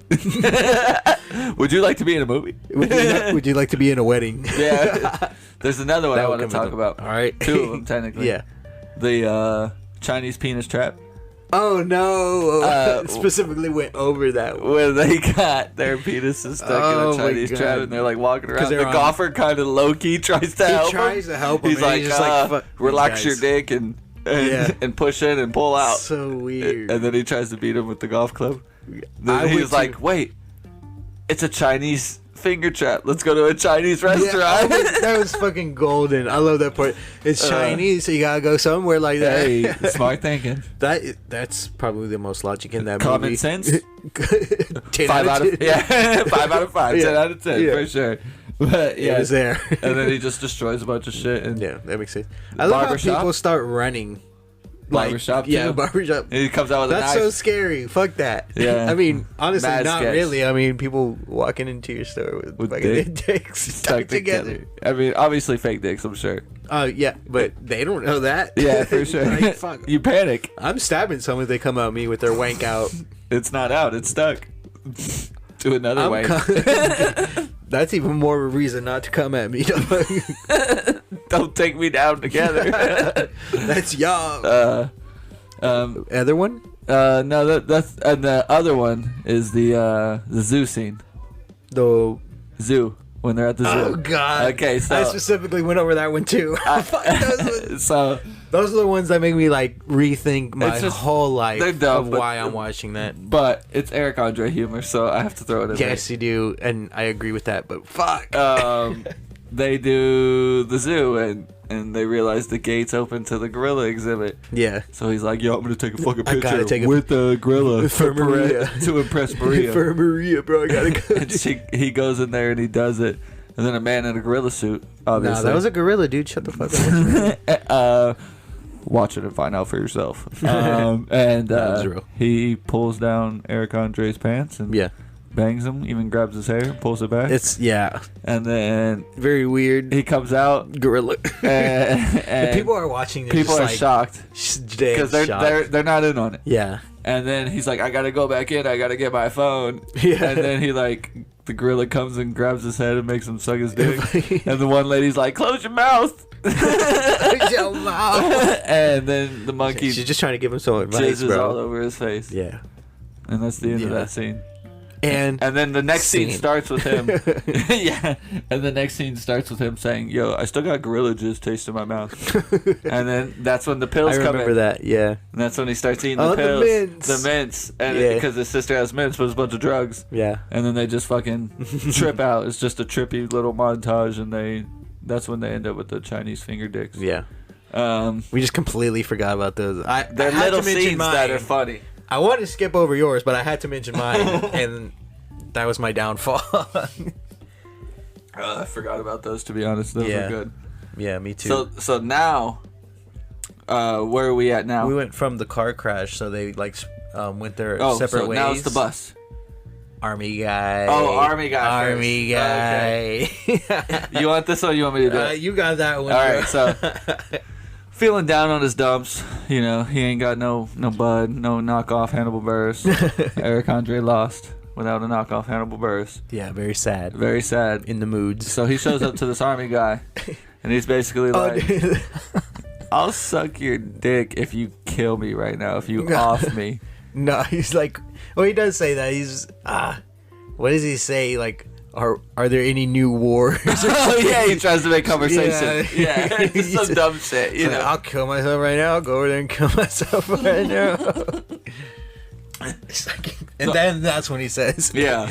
Speaker 1: Would you like to be in a movie?
Speaker 3: Would you like to be in a wedding?
Speaker 1: Yeah. There's another one
Speaker 3: That
Speaker 1: I
Speaker 3: would
Speaker 1: want to
Speaker 3: come
Speaker 1: talk
Speaker 3: with
Speaker 1: about.
Speaker 3: them. All right.
Speaker 1: 2 of them, technically.
Speaker 3: Yeah.
Speaker 1: The Chinese penis trap.
Speaker 3: Oh no!
Speaker 1: Uh,
Speaker 3: Specifically went over that one.
Speaker 1: Where they got their penises stuck
Speaker 3: Oh
Speaker 1: in
Speaker 3: my
Speaker 1: a Chinese
Speaker 3: God.
Speaker 1: trap, and they're like walking
Speaker 3: 'Cause
Speaker 1: around.
Speaker 3: they're
Speaker 1: The
Speaker 3: on-
Speaker 1: golfer kind of low key tries to help him.
Speaker 3: tries to help him,
Speaker 1: He's
Speaker 3: and
Speaker 1: like,
Speaker 3: he's just like, "Fuck these
Speaker 1: relax your
Speaker 3: guys."
Speaker 1: dick and
Speaker 3: Yeah.
Speaker 1: and push in and pull out.
Speaker 3: So weird.
Speaker 1: And then he tries to beat him with the golf club.
Speaker 3: I
Speaker 1: Then
Speaker 3: would
Speaker 1: he's like,
Speaker 3: too.
Speaker 1: wait, it's a Chinese finger trap. Let's go to a Chinese
Speaker 3: Yeah,
Speaker 1: restaurant.
Speaker 3: that was fucking golden. I love that part. It's Chinese, so you gotta go somewhere like that.
Speaker 1: Hey, smart thinking.
Speaker 3: That's probably the most logic in that
Speaker 1: Common
Speaker 3: movie.
Speaker 1: sense?
Speaker 3: 10
Speaker 1: 5 out of
Speaker 3: 10.
Speaker 1: yeah, 5 out of 5,
Speaker 3: Yeah.
Speaker 1: 10 out of 10
Speaker 3: Yeah.
Speaker 1: for sure. But
Speaker 3: It
Speaker 1: yeah,
Speaker 3: was there.
Speaker 1: and then he just destroys a bunch of shit. And
Speaker 3: Yeah, that makes sense. I love how
Speaker 1: Barbershop?
Speaker 3: people start running.
Speaker 1: Barbershop,
Speaker 3: yeah,
Speaker 1: too.
Speaker 3: barbershop.
Speaker 1: he comes out with
Speaker 3: That's
Speaker 1: a knife.
Speaker 3: so scary. Fuck that.
Speaker 1: Yeah.
Speaker 3: I mean, honestly,
Speaker 1: Mad
Speaker 3: not
Speaker 1: sketch.
Speaker 3: really. I mean, people walking into your store with fucking
Speaker 1: dick
Speaker 3: dicks stuck together.
Speaker 1: I mean, obviously fake dicks, I'm sure.
Speaker 3: Oh, yeah, but they don't know that.
Speaker 1: Yeah, for sure.
Speaker 3: Like, fuck.
Speaker 1: You panic.
Speaker 3: I'm stabbing someone if they come at me with their wank out.
Speaker 1: It's not out. It's stuck. To another
Speaker 3: I'm
Speaker 1: way.
Speaker 3: That's even more of a reason not to come at me.
Speaker 1: Don't take me down together.
Speaker 3: That's y'all.
Speaker 1: Other
Speaker 3: Other one?
Speaker 1: No, that's and the other one is the zoo scene.
Speaker 3: The
Speaker 1: Zoo when they're at the zoo.
Speaker 3: Oh God.
Speaker 1: Okay, so
Speaker 3: I specifically went over that one too.
Speaker 1: so
Speaker 3: Those are the ones that make me like rethink my
Speaker 1: It's just-
Speaker 3: whole life
Speaker 1: they're dumb,
Speaker 3: of
Speaker 1: but-
Speaker 3: why I'm watching that.
Speaker 1: but it's Eric Andre humor, so I have to throw it in
Speaker 3: Yes, you do, and I agree with that. But fuck.
Speaker 1: there. They do the zoo and they realize the gate's open to the gorilla exhibit.
Speaker 3: Yeah.
Speaker 1: So he's like, "Yo, I'm gonna take a fucking
Speaker 3: I gotta
Speaker 1: picture
Speaker 3: take a-
Speaker 1: with the gorilla
Speaker 3: For Maria.
Speaker 1: to impress Maria."
Speaker 3: For Maria, bro, I gotta go.
Speaker 1: And he goes in there and he does it, and then a man in a gorilla suit. Obviously,
Speaker 3: Nah, that was a gorilla, dude. Shut the fuck up.
Speaker 1: Watch it and find out for yourself. And
Speaker 3: That was real.
Speaker 1: he pulls down Eric Andre's pants and
Speaker 3: Yeah.
Speaker 1: bangs him, even grabs his hair, pulls it back,
Speaker 3: It's
Speaker 1: and then
Speaker 3: very weird.
Speaker 1: he comes out,
Speaker 3: Gorilla.
Speaker 1: and
Speaker 3: People are watching this.
Speaker 1: people
Speaker 3: just
Speaker 1: are
Speaker 3: like,
Speaker 1: shocked
Speaker 3: Because
Speaker 1: because they're not in on it.
Speaker 3: Yeah.
Speaker 1: And then he's like, "I gotta go back in. I gotta get my phone."
Speaker 3: Yeah.
Speaker 1: And then he the gorilla comes and grabs his head and makes him suck his dick. And the one lady's like, "Close your mouth."
Speaker 3: Your mouth.
Speaker 1: And then the monkey
Speaker 3: She's just trying to give him some advice,
Speaker 1: jizzes
Speaker 3: bro.
Speaker 1: all over his face.
Speaker 3: Yeah.
Speaker 1: And that's the end of
Speaker 3: Yeah.
Speaker 1: that scene.
Speaker 3: And
Speaker 1: then the next scene
Speaker 3: Scene.
Speaker 1: starts with him. Yeah. And the next scene starts with him saying, "Yo, I still got gorilla jizz taste in my mouth." And then that's when the pills
Speaker 3: I
Speaker 1: come
Speaker 3: remember
Speaker 1: in.
Speaker 3: that. Yeah.
Speaker 1: And that's when he starts eating
Speaker 3: Oh,
Speaker 1: the
Speaker 3: the
Speaker 1: pills.
Speaker 3: mints.
Speaker 1: The mints. And
Speaker 3: Yeah.
Speaker 1: because his sister has mints, but it's a bunch of drugs.
Speaker 3: Yeah.
Speaker 1: And then they just fucking trip out. It's just a trippy little montage, and that's when they end up with the Chinese finger dicks.
Speaker 3: Yeah.
Speaker 1: Um,
Speaker 3: We just completely forgot about those.
Speaker 1: they're
Speaker 3: I had
Speaker 1: little
Speaker 3: to mention
Speaker 1: scenes that
Speaker 3: mine.
Speaker 1: are funny.
Speaker 3: I wanted to skip over yours, but I had to mention mine, and that was my downfall.
Speaker 1: I forgot about those, to be honest. Those
Speaker 3: Yeah.
Speaker 1: were good.
Speaker 3: Yeah, me too.
Speaker 1: So now, where are we at now?
Speaker 3: we went from the car crash, so they went their
Speaker 1: Oh,
Speaker 3: separate
Speaker 1: so
Speaker 3: ways.
Speaker 1: now it's the bus.
Speaker 3: Army guy.
Speaker 1: Oh, Army guy first.
Speaker 3: Army guy.
Speaker 1: You want this one? Or you want me to do it?
Speaker 3: You got that one.
Speaker 1: All
Speaker 3: bro.
Speaker 1: right, so feeling down on his dumps. You know, he ain't got no bud, no knockoff Hannibal Buress. Eric Andre lost without a knockoff Hannibal Buress.
Speaker 3: Yeah, very sad.
Speaker 1: Very sad.
Speaker 3: In the moods.
Speaker 1: So he shows up to this Army guy, and he's basically like,
Speaker 3: dude.
Speaker 1: "I'll suck your dick if you kill me right now, if you off me."
Speaker 3: No, he's like, well, he does say that. He's what does he say? Like, are there any new wars?
Speaker 1: Oh yeah, he tries to make conversation.
Speaker 3: Yeah.
Speaker 1: Yeah, just some dumb shit, you
Speaker 3: He's
Speaker 1: know.
Speaker 3: like, I'll kill myself right now. I'll go over there and kill myself right now. It's like, and then that's when he says,
Speaker 1: Yeah.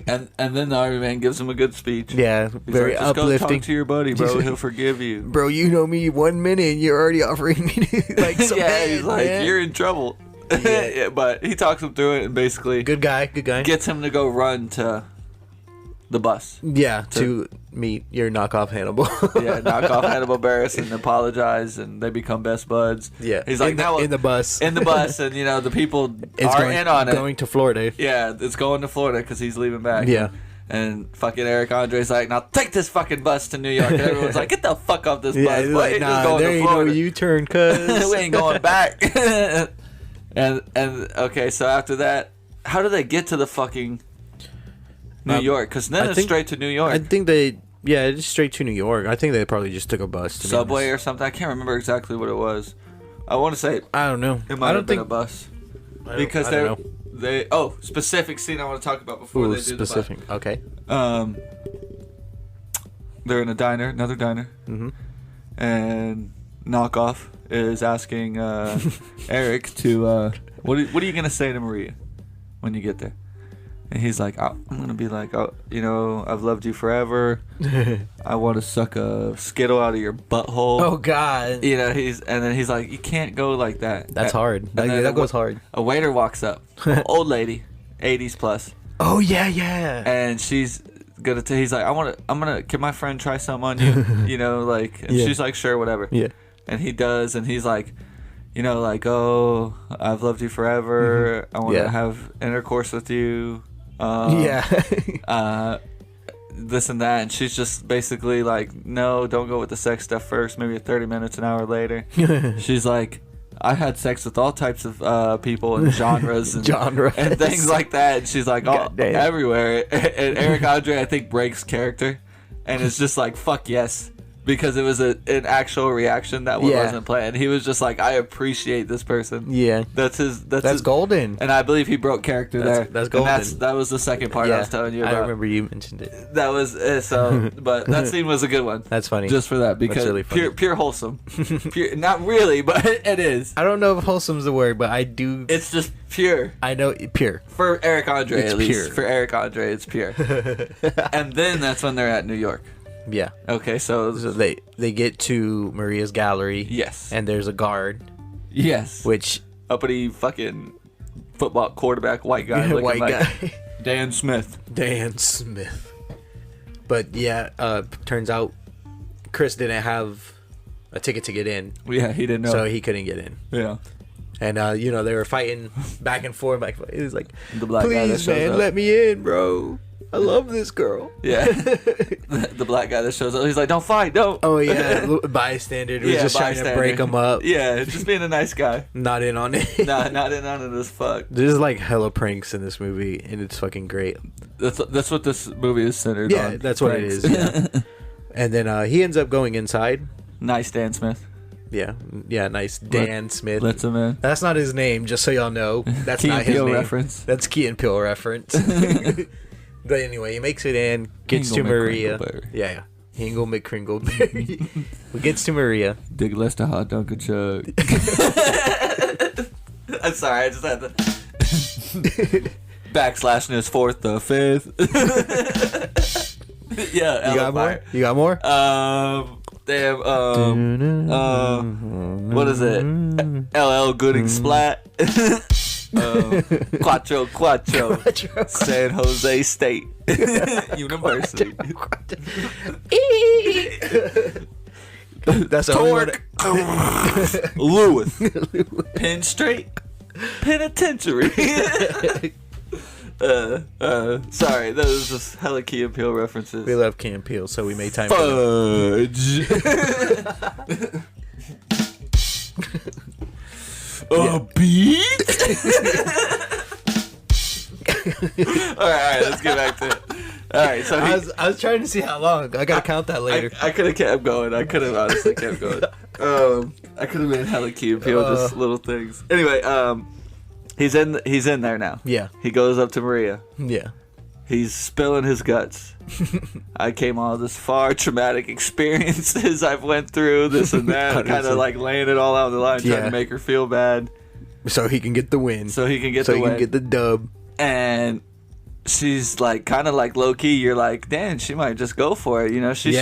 Speaker 1: And then the Army man gives him a good speech.
Speaker 3: yeah,
Speaker 1: He's
Speaker 3: very
Speaker 1: like, "Just go
Speaker 3: uplifting.
Speaker 1: talk to your buddy, bro. He'll forgive you."
Speaker 3: Bro, you know me 1 minute and you're already offering me like some
Speaker 1: Yeah,
Speaker 3: head,
Speaker 1: he's like,
Speaker 3: man.
Speaker 1: "You're in trouble."
Speaker 3: Yeah.
Speaker 1: Yeah, but he talks him through it and basically
Speaker 3: Good guy.
Speaker 1: gets him to go run to the bus.
Speaker 3: Yeah, to meet your knockoff Hannibal.
Speaker 1: Yeah, knock off Hannibal Buress and apologize, and they become best buds.
Speaker 3: Yeah,
Speaker 1: He's like, "Now
Speaker 3: in the bus.
Speaker 1: in the bus," and you know the people
Speaker 3: It's
Speaker 1: are
Speaker 3: going,
Speaker 1: in on it.
Speaker 3: Going to Florida.
Speaker 1: Yeah, it's going to Florida because he's leaving back.
Speaker 3: Yeah.
Speaker 1: And fucking Eric Andre's like, "Now take this fucking bus to New York." And everyone's like, "Get the fuck off this
Speaker 3: Yeah,
Speaker 1: bus.
Speaker 3: he's
Speaker 1: Boy,
Speaker 3: like,
Speaker 1: we're
Speaker 3: nah,
Speaker 1: going
Speaker 3: there
Speaker 1: to
Speaker 3: ain't no
Speaker 1: Florida.
Speaker 3: U-turn, cuz.
Speaker 1: We ain't going back." and okay, so after that, how do they get to the fucking New York? Because then
Speaker 3: I
Speaker 1: it's
Speaker 3: think-
Speaker 1: straight to New York.
Speaker 3: I think it's straight to New York. I think they probably just took a bus. To be
Speaker 1: Subway
Speaker 3: honest.
Speaker 1: or something. I can't remember exactly what it was. I want to say
Speaker 3: I don't know.
Speaker 1: it might have been a bus. Because
Speaker 3: I don't
Speaker 1: they specific scene I want to talk about before
Speaker 3: Ooh,
Speaker 1: they do
Speaker 3: specific. Okay.
Speaker 1: the bus. They're in a diner, another diner, and Knockoff is asking Eric to what are you gonna say to Maria when you get there? And he's like, I'm gonna be like, "Oh, you know, I've loved you forever. I want to suck a Skittle out of your butthole."
Speaker 3: Oh God.
Speaker 1: You know, and then he's like, "You can't go like that."
Speaker 3: That's hard.
Speaker 1: And then
Speaker 3: That goes hard.
Speaker 1: A waiter walks up, old lady, 80s plus,
Speaker 3: Oh yeah.
Speaker 1: and she's gonna. He's like, can my friend try some on you? You know, like, and
Speaker 3: Yeah.
Speaker 1: she's like, "Sure, whatever."
Speaker 3: Yeah.
Speaker 1: And he does, and he's like, you know, like, "Oh, I've loved you forever. I want to
Speaker 3: Yeah.
Speaker 1: have intercourse with you."
Speaker 3: Yeah.
Speaker 1: This and that, and she's just basically like, "No, don't go with the sex stuff first. Maybe 30 minutes, an hour later." She's like, "I had sex with all types of people and genres and,
Speaker 3: Genres.
Speaker 1: and things like that." And she's like, "Oh,
Speaker 3: Goddamn.
Speaker 1: everywhere." And Eric Andre, I think, breaks character, and it's just like, "Fuck yes." because it was an actual reaction that wasn't planned. He was just like, I appreciate this person.
Speaker 3: Yeah.
Speaker 1: That's
Speaker 3: golden.
Speaker 1: And I believe he broke character there.
Speaker 3: That's golden.
Speaker 1: And that was the second part I was telling you about.
Speaker 3: I remember you mentioned it.
Speaker 1: That was so, but that scene was a good one.
Speaker 3: That's funny.
Speaker 1: Just for that, because
Speaker 3: really
Speaker 1: pure wholesome. Not really, but it is.
Speaker 3: I don't know if wholesome's the word, but I do.
Speaker 1: It's just pure.
Speaker 3: I know pure.
Speaker 1: For Eric Andre,
Speaker 3: It's
Speaker 1: at least.
Speaker 3: pure.
Speaker 1: For Eric Andre, it's pure. And then that's when they're at New York.
Speaker 3: Yeah.
Speaker 1: Okay, so
Speaker 3: they get to Maria's gallery.
Speaker 1: Yes.
Speaker 3: And there's a guard.
Speaker 1: Yes.
Speaker 3: Which
Speaker 1: uppity fucking football quarterback white guy.
Speaker 3: white guy.
Speaker 1: Dan Smith.
Speaker 3: Dan Smith. But yeah, turns out Chris didn't have a ticket to get in.
Speaker 1: Yeah, he didn't know.
Speaker 3: So he couldn't get in.
Speaker 1: Yeah.
Speaker 3: And they were fighting back and forth. He was like,
Speaker 1: the black guy that
Speaker 3: please,
Speaker 1: shows
Speaker 3: man,
Speaker 1: up.
Speaker 3: let me in, bro. I love this girl.
Speaker 1: Yeah. The black guy that shows up. He's like, don't fight, don't.
Speaker 3: Oh, yeah. Bystander was just trying to break him up.
Speaker 1: Yeah, just being a nice guy.
Speaker 3: Not in on it.
Speaker 1: Nah, not in on it as fuck.
Speaker 3: There's like hella pranks in this movie, and it's fucking great.
Speaker 1: That's what this movie is centered on.
Speaker 3: Yeah, that's what it is. Yeah. And then he ends up going inside.
Speaker 1: Nice Dan Smith.
Speaker 3: Yeah, nice Dan Smith.
Speaker 1: Lets him in.
Speaker 3: That's not his name, just so y'all know. That's
Speaker 1: Key
Speaker 3: not
Speaker 1: and
Speaker 3: his
Speaker 1: Peele
Speaker 3: name.
Speaker 1: reference.
Speaker 3: That's Key and Peele reference. But anyway, he makes it in, gets to Maria. Yeah. Hingle McCringleberry. He gets to Maria.
Speaker 1: Dig less to hot dunk a chug. I'm sorry, I just had to backslashing his fourth to fifth. Yeah,
Speaker 3: you got more? You got more?
Speaker 1: What is it? LL Gooding Splat. Quattro. San Jose State University.
Speaker 3: That's
Speaker 1: Torque. Lewis. Penn State Penitentiary. Sorry, that was just hella Key and Peele references.
Speaker 3: We love Key and Peele, so we made time for
Speaker 1: Fudge. A beat? Alright, let's get back to it. Alright, so
Speaker 3: I was trying to see how long. I gotta count that later.
Speaker 1: I could have kept going. I could have honestly kept going. I could have made hella Key and Peele, just little things. Anyway, he's in there now.
Speaker 3: Yeah.
Speaker 1: He goes up to Maria.
Speaker 3: Yeah.
Speaker 1: He's spilling his guts. I came all this far, traumatic experiences I've went through, this and that, kind of like laying it all out on the line, trying to make her feel bad.
Speaker 3: So he can get the win.
Speaker 1: So he can get the dub. And she's like, kind of like low key. You're like, damn, she might just go for it. You know, she's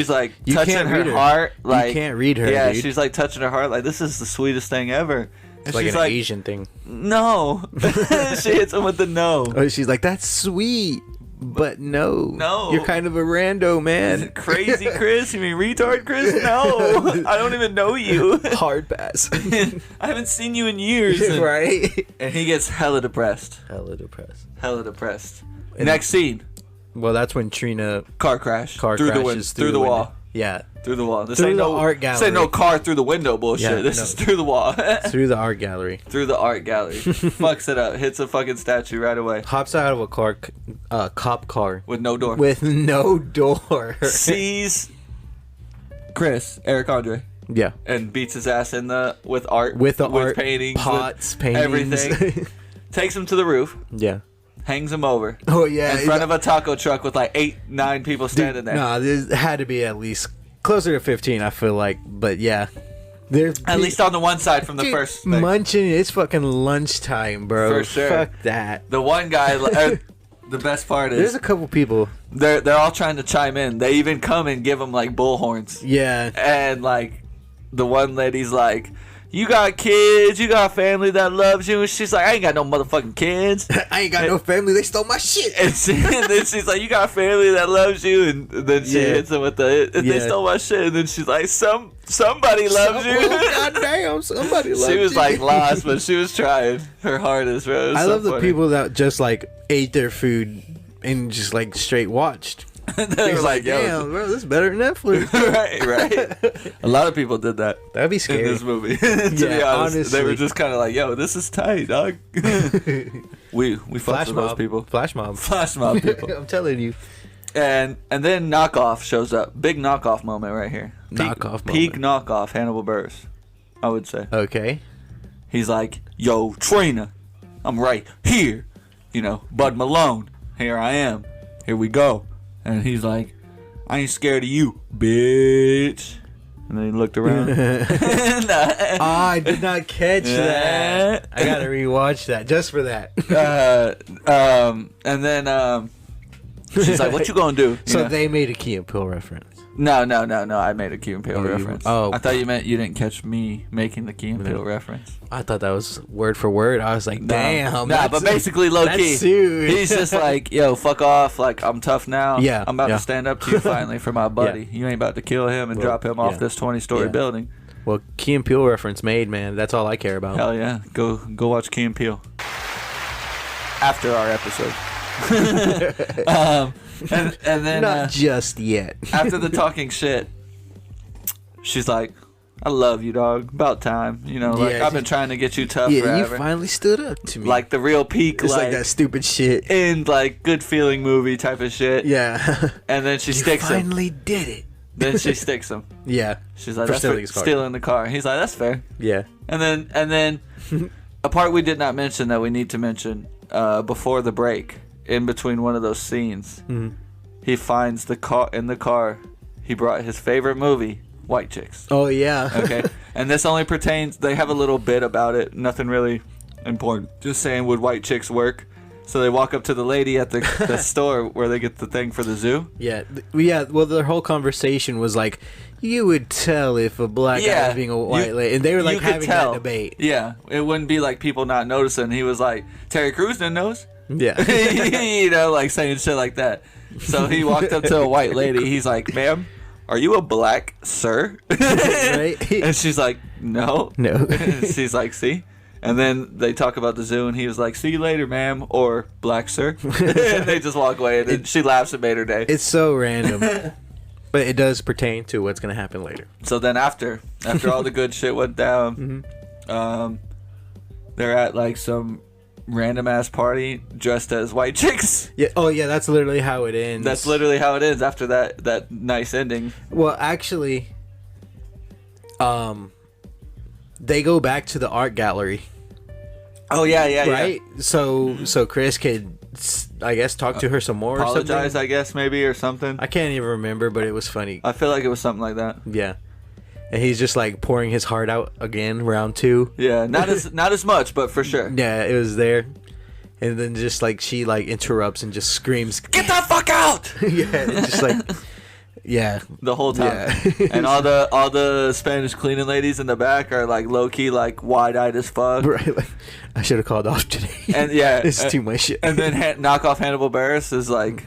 Speaker 1: like touching her heart. Like,
Speaker 3: you can't read her.
Speaker 1: Yeah,
Speaker 3: dude.
Speaker 1: she's like touching her heart. Like, this is the sweetest thing ever.
Speaker 3: It's like an Asian thing.
Speaker 1: No. She hits him with the no.
Speaker 3: Oh, she's like, that's sweet. But no. You're kind of a rando, man.
Speaker 1: Crazy Chris? You mean retard Chris? No. I don't even know you.
Speaker 3: Hard pass.
Speaker 1: I haven't seen you in years.
Speaker 3: Right?
Speaker 1: And he gets hella depressed.
Speaker 3: And
Speaker 1: next scene.
Speaker 3: Well, that's when Trina...
Speaker 1: Car crashes through the wall.
Speaker 3: Yeah.
Speaker 1: Through the wall. This
Speaker 3: through
Speaker 1: ain't
Speaker 3: the
Speaker 1: no
Speaker 3: art gallery.
Speaker 1: This ain't no car through the window bullshit.
Speaker 3: Yeah,
Speaker 1: this is through the wall.
Speaker 3: Through the art gallery.
Speaker 1: Through the art gallery. Fucks it up. Hits a fucking statue right away.
Speaker 3: Hops out of a car, cop car.
Speaker 1: With no door. Sees Chris, Eric Andre.
Speaker 3: Yeah.
Speaker 1: And beats his ass with art.
Speaker 3: With
Speaker 1: paintings.
Speaker 3: Pots,
Speaker 1: paintings.
Speaker 3: Everything.
Speaker 1: Takes him to the roof.
Speaker 3: Yeah.
Speaker 1: Hangs him over.
Speaker 3: Oh, yeah.
Speaker 1: In front of a taco truck with like 8-9 people standing there.
Speaker 3: No, there had to be at least closer to 15, I feel like. But yeah. There's
Speaker 1: at least on the one side from the first thing.
Speaker 3: Munching, it's fucking lunchtime, bro.
Speaker 1: For sure.
Speaker 3: Fuck that.
Speaker 1: The one guy, the best part is...
Speaker 3: There's a couple people.
Speaker 1: They're all trying to chime in. They even come and give them like bullhorns.
Speaker 3: Yeah.
Speaker 1: And like, the one lady's like... You got kids, you got family that loves you. And she's like, I ain't got no motherfucking kids.
Speaker 3: I ain't got no family, they stole my shit.
Speaker 1: And then she's like, you got family that loves you. And then she hits him with they stole my shit. And then she's like, somebody loves you.
Speaker 3: Goddamn, somebody loves you.
Speaker 1: She was like lost, but she was trying her hardest, bro.
Speaker 3: I love the people that just like ate their food and just like straight watched.
Speaker 1: They were like, yo,
Speaker 3: damn, bro, this is better than Netflix.
Speaker 1: right. A lot of people did that.
Speaker 3: That'd be scary
Speaker 1: in this movie. To be honest,
Speaker 3: honestly.
Speaker 1: they were just kind of like, yo, this is tight, dog. we fucked with those people.
Speaker 3: Flash mob
Speaker 1: people.
Speaker 3: I'm telling you.
Speaker 1: And then Knockoff shows up. Big Knockoff moment right here. Peak Knockoff Hannibal Buress, I would say.
Speaker 3: Okay.
Speaker 1: He's like, yo, trainer, I'm right here. You know, Bud Malone, here I am. Here we go. And he's like, I ain't scared of you, bitch. And then he looked around.
Speaker 3: I did not catch that. I gotta rewatch that just for that.
Speaker 1: And then she's like, what you gonna do?
Speaker 3: So they made a Key and Peele reference.
Speaker 1: No. I made a Key and Peele reference. I thought you meant you didn't catch me making the Key and Peele reference.
Speaker 3: I thought that was word for word. I was like, damn.
Speaker 1: Nah, but basically low key. He's just like, yo, fuck off. Like, I'm tough now.
Speaker 3: Yeah.
Speaker 1: I'm about to stand up to you finally for my buddy. You ain't about to kill him and drop him off this 20-story building.
Speaker 3: Well, Key and Peele reference made, man. That's all I care about.
Speaker 1: Hell yeah. Go watch Key and Peele. After our episode. And then
Speaker 3: not just yet.
Speaker 1: After the talking shit, she's like, I love you, dog. About time. You know, like, I've been trying to get you tough forever.
Speaker 3: You finally stood up to me.
Speaker 1: Like the real peak,
Speaker 3: it's like that stupid shit.
Speaker 1: In like good feeling movie type of shit.
Speaker 3: Yeah.
Speaker 1: And then she sticks him.
Speaker 3: finally did it.
Speaker 1: Then she sticks him.
Speaker 3: Yeah.
Speaker 1: She's like, that's for stealing the car. He's like, that's fair.
Speaker 3: Yeah.
Speaker 1: And then a part we did not mention that we need to mention before the break, in between one of those scenes, he finds the car in the car. He brought his favorite movie, White Chicks.
Speaker 3: Oh yeah.
Speaker 1: Okay. And this only pertains. They have a little bit about it. Nothing really important. Just saying, would white chicks work? So they walk up to the lady at the store where they get the thing for the zoo.
Speaker 3: Yeah. Well, their whole conversation was like, you would tell if a black guy was being a white lady, and they were like having that debate.
Speaker 1: Yeah. It wouldn't be like people not noticing. He was like, Terry Crews didn't notice.
Speaker 3: Yeah.
Speaker 1: You know, like saying shit like that. So he walked up to a white lady. He's like, ma'am, are you a black sir?
Speaker 3: Right?
Speaker 1: And she's like, no. She's like, see? And then they talk about the zoo, and he was like, see you later, ma'am, or black sir. And they just walk away, and then she laughs and made her day.
Speaker 3: It's so random. But it does pertain to what's going to happen later.
Speaker 1: So then after all the good shit went down, they're at like some random ass party dressed as white chicks.
Speaker 3: Yeah. Oh yeah, that's literally how it ends.
Speaker 1: That's literally how it ends after that nice ending.
Speaker 3: Well, actually, they go back to the art gallery.
Speaker 1: Oh yeah.
Speaker 3: Right. So Chris could, I guess, talk to her some more.
Speaker 1: Apologize,
Speaker 3: or something.
Speaker 1: I guess, maybe, or something.
Speaker 3: I can't even remember, but it was funny.
Speaker 1: I feel like it was something like that.
Speaker 3: Yeah. And he's just like pouring his heart out again, round 2.
Speaker 1: Yeah, not as much, but for sure.
Speaker 3: Yeah, it was there. And then just like she like interrupts and just screams,
Speaker 1: "Get the fuck out!"
Speaker 3: Yeah, just like, yeah,
Speaker 1: the whole time. Yeah. And all the Spanish cleaning ladies in the back are like low key, like wide eyed as fuck.
Speaker 3: Right, like I should have called off today.
Speaker 1: And yeah,
Speaker 3: it's too much shit.
Speaker 1: And then knockoff Hannibal Buress is like,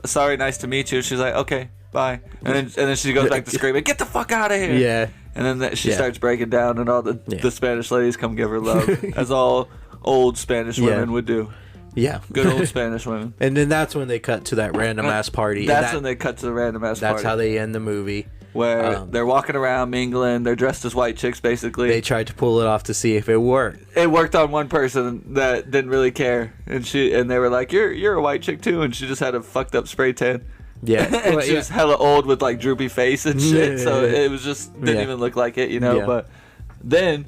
Speaker 1: sorry, nice to meet you. She's like, okay, bye. And then she goes back to screaming, "Get the fuck out of here!"
Speaker 3: Yeah.
Speaker 1: And then she starts breaking down, and all the Spanish ladies come give her love, as all old Spanish women would do.
Speaker 3: Yeah.
Speaker 1: Good old Spanish women.
Speaker 3: And then that's when they cut to that random ass party.
Speaker 1: That's when they cut to the random ass party.
Speaker 3: That's how they end the movie.
Speaker 1: Where they're walking around mingling. They're dressed as white chicks, basically.
Speaker 3: They tried to pull it off to see if it worked.
Speaker 1: It worked on one person that didn't really care, and they were like, "You're a white chick too," and she just had a fucked up spray tan.
Speaker 3: Yeah.
Speaker 1: And she was hella old with like droopy face and shit, so it was just didn't even look like it, you know. Yeah. But then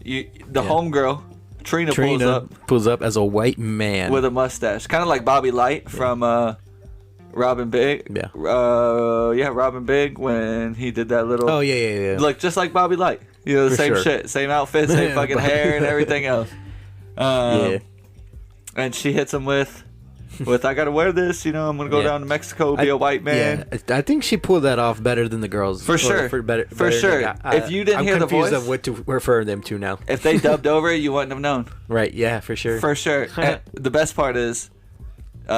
Speaker 1: homegirl Trina
Speaker 3: pulls up as a white man
Speaker 1: with a mustache, kind of like Bobby Light from Robin Big.
Speaker 3: Yeah.
Speaker 1: Robin Big when he did that little.
Speaker 3: Oh yeah.
Speaker 1: Look just like Bobby Light. You know, the same shit, same outfit, same fucking hair and everything else. And she hits him with I gotta wear this, you know, I'm gonna go down to Mexico, be a white man.
Speaker 3: Yeah, I think she pulled that off better than the girls.
Speaker 1: For sure. For sure. If you didn't hear the voice,
Speaker 3: I'm confused of what to refer them to now.
Speaker 1: If they dubbed over it, you wouldn't have known.
Speaker 3: Right, yeah, for sure.
Speaker 1: For sure. And the best part is, they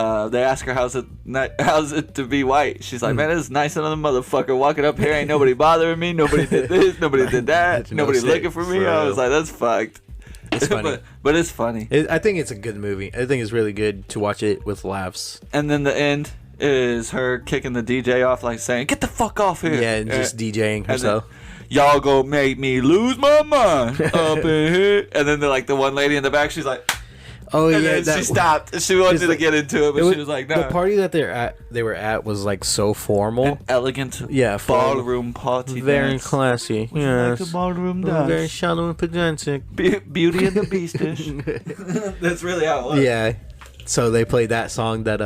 Speaker 1: ask her how's it to be white. She's like, man, it's nice another motherfucker walking up here. Ain't nobody bothering me. Nobody did this. Nobody did that. Nobody looking for me. I was like, that's fucked.
Speaker 3: It's funny.
Speaker 1: but it's funny.
Speaker 3: I think it's a good movie. I think it's really good to watch it with laughs.
Speaker 1: And then the end is her kicking the DJ off, like saying, "Get the fuck off here."
Speaker 3: Yeah, and just DJing herself.
Speaker 1: Y'all gonna make me lose my mind up in here. And then the one lady in the back, she's like,
Speaker 3: Oh
Speaker 1: And
Speaker 3: yeah,
Speaker 1: then she stopped. She wanted to get into it, but she was like, no.
Speaker 3: The party that they were at was like so formal.
Speaker 1: An elegant ballroom party.
Speaker 3: Very
Speaker 1: dance.
Speaker 3: classy.
Speaker 1: Would you
Speaker 3: Yes.
Speaker 1: like a ballroom dance?
Speaker 3: Very shallow and pedantic.
Speaker 1: Beauty and the Beastish. That's really how it was.
Speaker 3: Yeah. So they played that song, that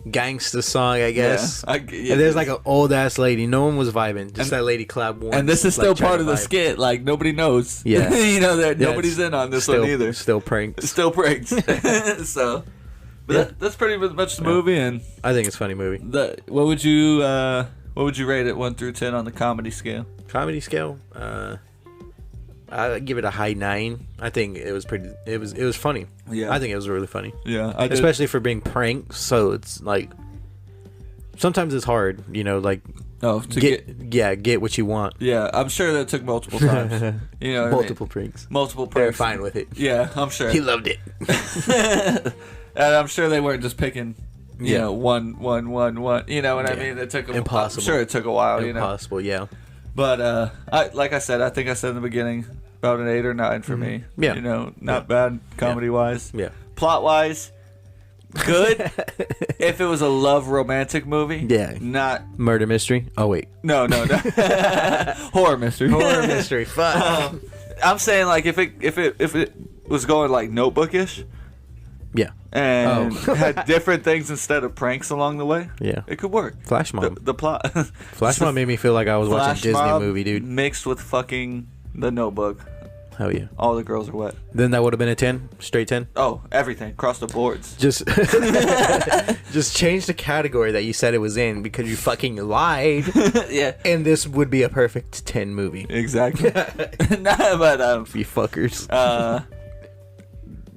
Speaker 3: gangsta song, I guess.
Speaker 1: Yeah,
Speaker 3: and there's like an old ass lady. No one was vibing. Just that lady clapped once.
Speaker 1: And this is still
Speaker 3: like,
Speaker 1: part of the
Speaker 3: vibe.
Speaker 1: skit. Like, nobody knows.
Speaker 3: Yeah.
Speaker 1: You know, nobody's in on this one either.
Speaker 3: Still pranks.
Speaker 1: Still pranks. So, but that's pretty much the movie. And
Speaker 3: I think it's a funny movie.
Speaker 1: what would you rate it 1 through 10 on the comedy scale?
Speaker 3: Comedy scale, I'd give it a high 9. I think it was pretty. It was funny.
Speaker 1: Yeah.
Speaker 3: I think it was really funny.
Speaker 1: Yeah,
Speaker 3: especially for being pranks. So it's like sometimes it's hard, you know, like get what you want.
Speaker 1: Yeah, I'm sure that took multiple times. You know,
Speaker 3: multiple pranks.
Speaker 1: Multiple
Speaker 3: They're
Speaker 1: pranks.
Speaker 3: fine with it.
Speaker 1: Yeah, I'm sure.
Speaker 3: He loved it.
Speaker 1: And I'm sure they weren't just picking, you know, one. You know what I mean? It took
Speaker 3: impossible.
Speaker 1: I'm sure it took a while.
Speaker 3: Impossible, yeah.
Speaker 1: But like I said, I think I said in the beginning, about an 8 or 9 for me.
Speaker 3: Yeah.
Speaker 1: You know, not bad comedy wise.
Speaker 3: Yeah.
Speaker 1: Plot wise, good. If it was a love romantic movie.
Speaker 3: Yeah.
Speaker 1: Not
Speaker 3: murder mystery. Oh wait.
Speaker 1: No. Horror mystery.
Speaker 3: Horror mystery. Fuck.
Speaker 1: I'm saying like if it was going like Notebookish.
Speaker 3: Yeah.
Speaker 1: And had different things instead of pranks along the way.
Speaker 3: Yeah.
Speaker 1: It could work.
Speaker 3: Flash Mob.
Speaker 1: The plot.
Speaker 3: Flash Mob made me feel like I was watching a Disney
Speaker 1: Mob
Speaker 3: movie, dude.
Speaker 1: Mixed with fucking The Notebook.
Speaker 3: Hell yeah.
Speaker 1: All the girls are wet.
Speaker 3: Then that would have been a 10? Straight 10?
Speaker 1: Oh, everything. Across the boards.
Speaker 3: Just change the category that you said it was in because you fucking lied.
Speaker 1: Yeah.
Speaker 3: And this would be a perfect 10 movie.
Speaker 1: Exactly. Nah, but
Speaker 3: you fuckers.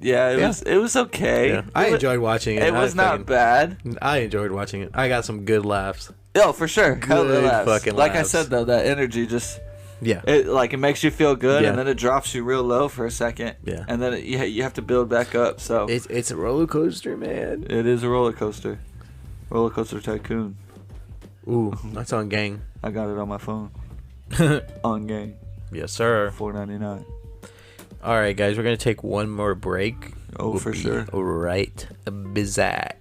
Speaker 1: Yeah, it was okay.
Speaker 3: Yeah. I enjoyed watching it.
Speaker 1: It was not bad.
Speaker 3: I enjoyed watching it. I got some good laughs.
Speaker 1: Oh, for sure.
Speaker 3: Good fucking
Speaker 1: like
Speaker 3: laughs.
Speaker 1: I said though, that energy just
Speaker 3: Yeah.
Speaker 1: it makes you feel good,
Speaker 3: Yeah.
Speaker 1: and then it drops you real low for a second.
Speaker 3: Yeah.
Speaker 1: And then you have to build back up. So
Speaker 3: It's a roller coaster, man.
Speaker 1: it is a roller coaster. Roller Coaster Tycoon.
Speaker 3: Ooh, that's on Gang.
Speaker 1: I got it on my phone. On Gang.
Speaker 3: Yes, sir.
Speaker 1: $4.99.
Speaker 3: All right, guys, we're gonna take one more break.
Speaker 1: Oh, for sure.
Speaker 3: Right, Bizak.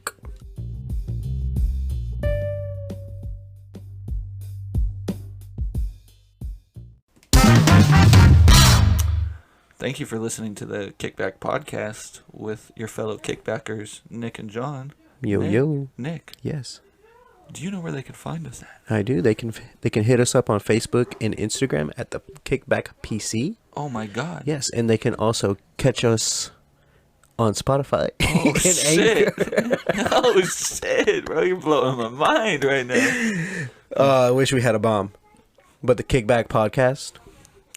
Speaker 1: Thank you for listening to the Kickback podcast with your fellow kickbackers, Nick and John.
Speaker 3: Yo.
Speaker 1: Nick,
Speaker 3: Yes,
Speaker 1: do you know where they can find us at?
Speaker 3: I do. They can hit us up on Facebook and Instagram at the Kickback PC.
Speaker 1: Oh my God.
Speaker 3: Yes, and they can also catch us on Spotify.
Speaker 1: Oh
Speaker 3: and
Speaker 1: shit.
Speaker 3: Anchor.
Speaker 1: Oh shit, bro. You're blowing my mind right now.
Speaker 3: I wish we had a bomb. But the Kickback podcast,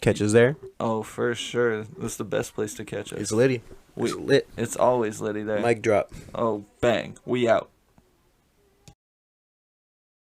Speaker 3: catch us there.
Speaker 1: Oh, for sure. That's the best place to catch us.
Speaker 3: It's litty. It's lit.
Speaker 1: It's always litty there.
Speaker 3: Mic drop.
Speaker 1: Oh, bang. We out.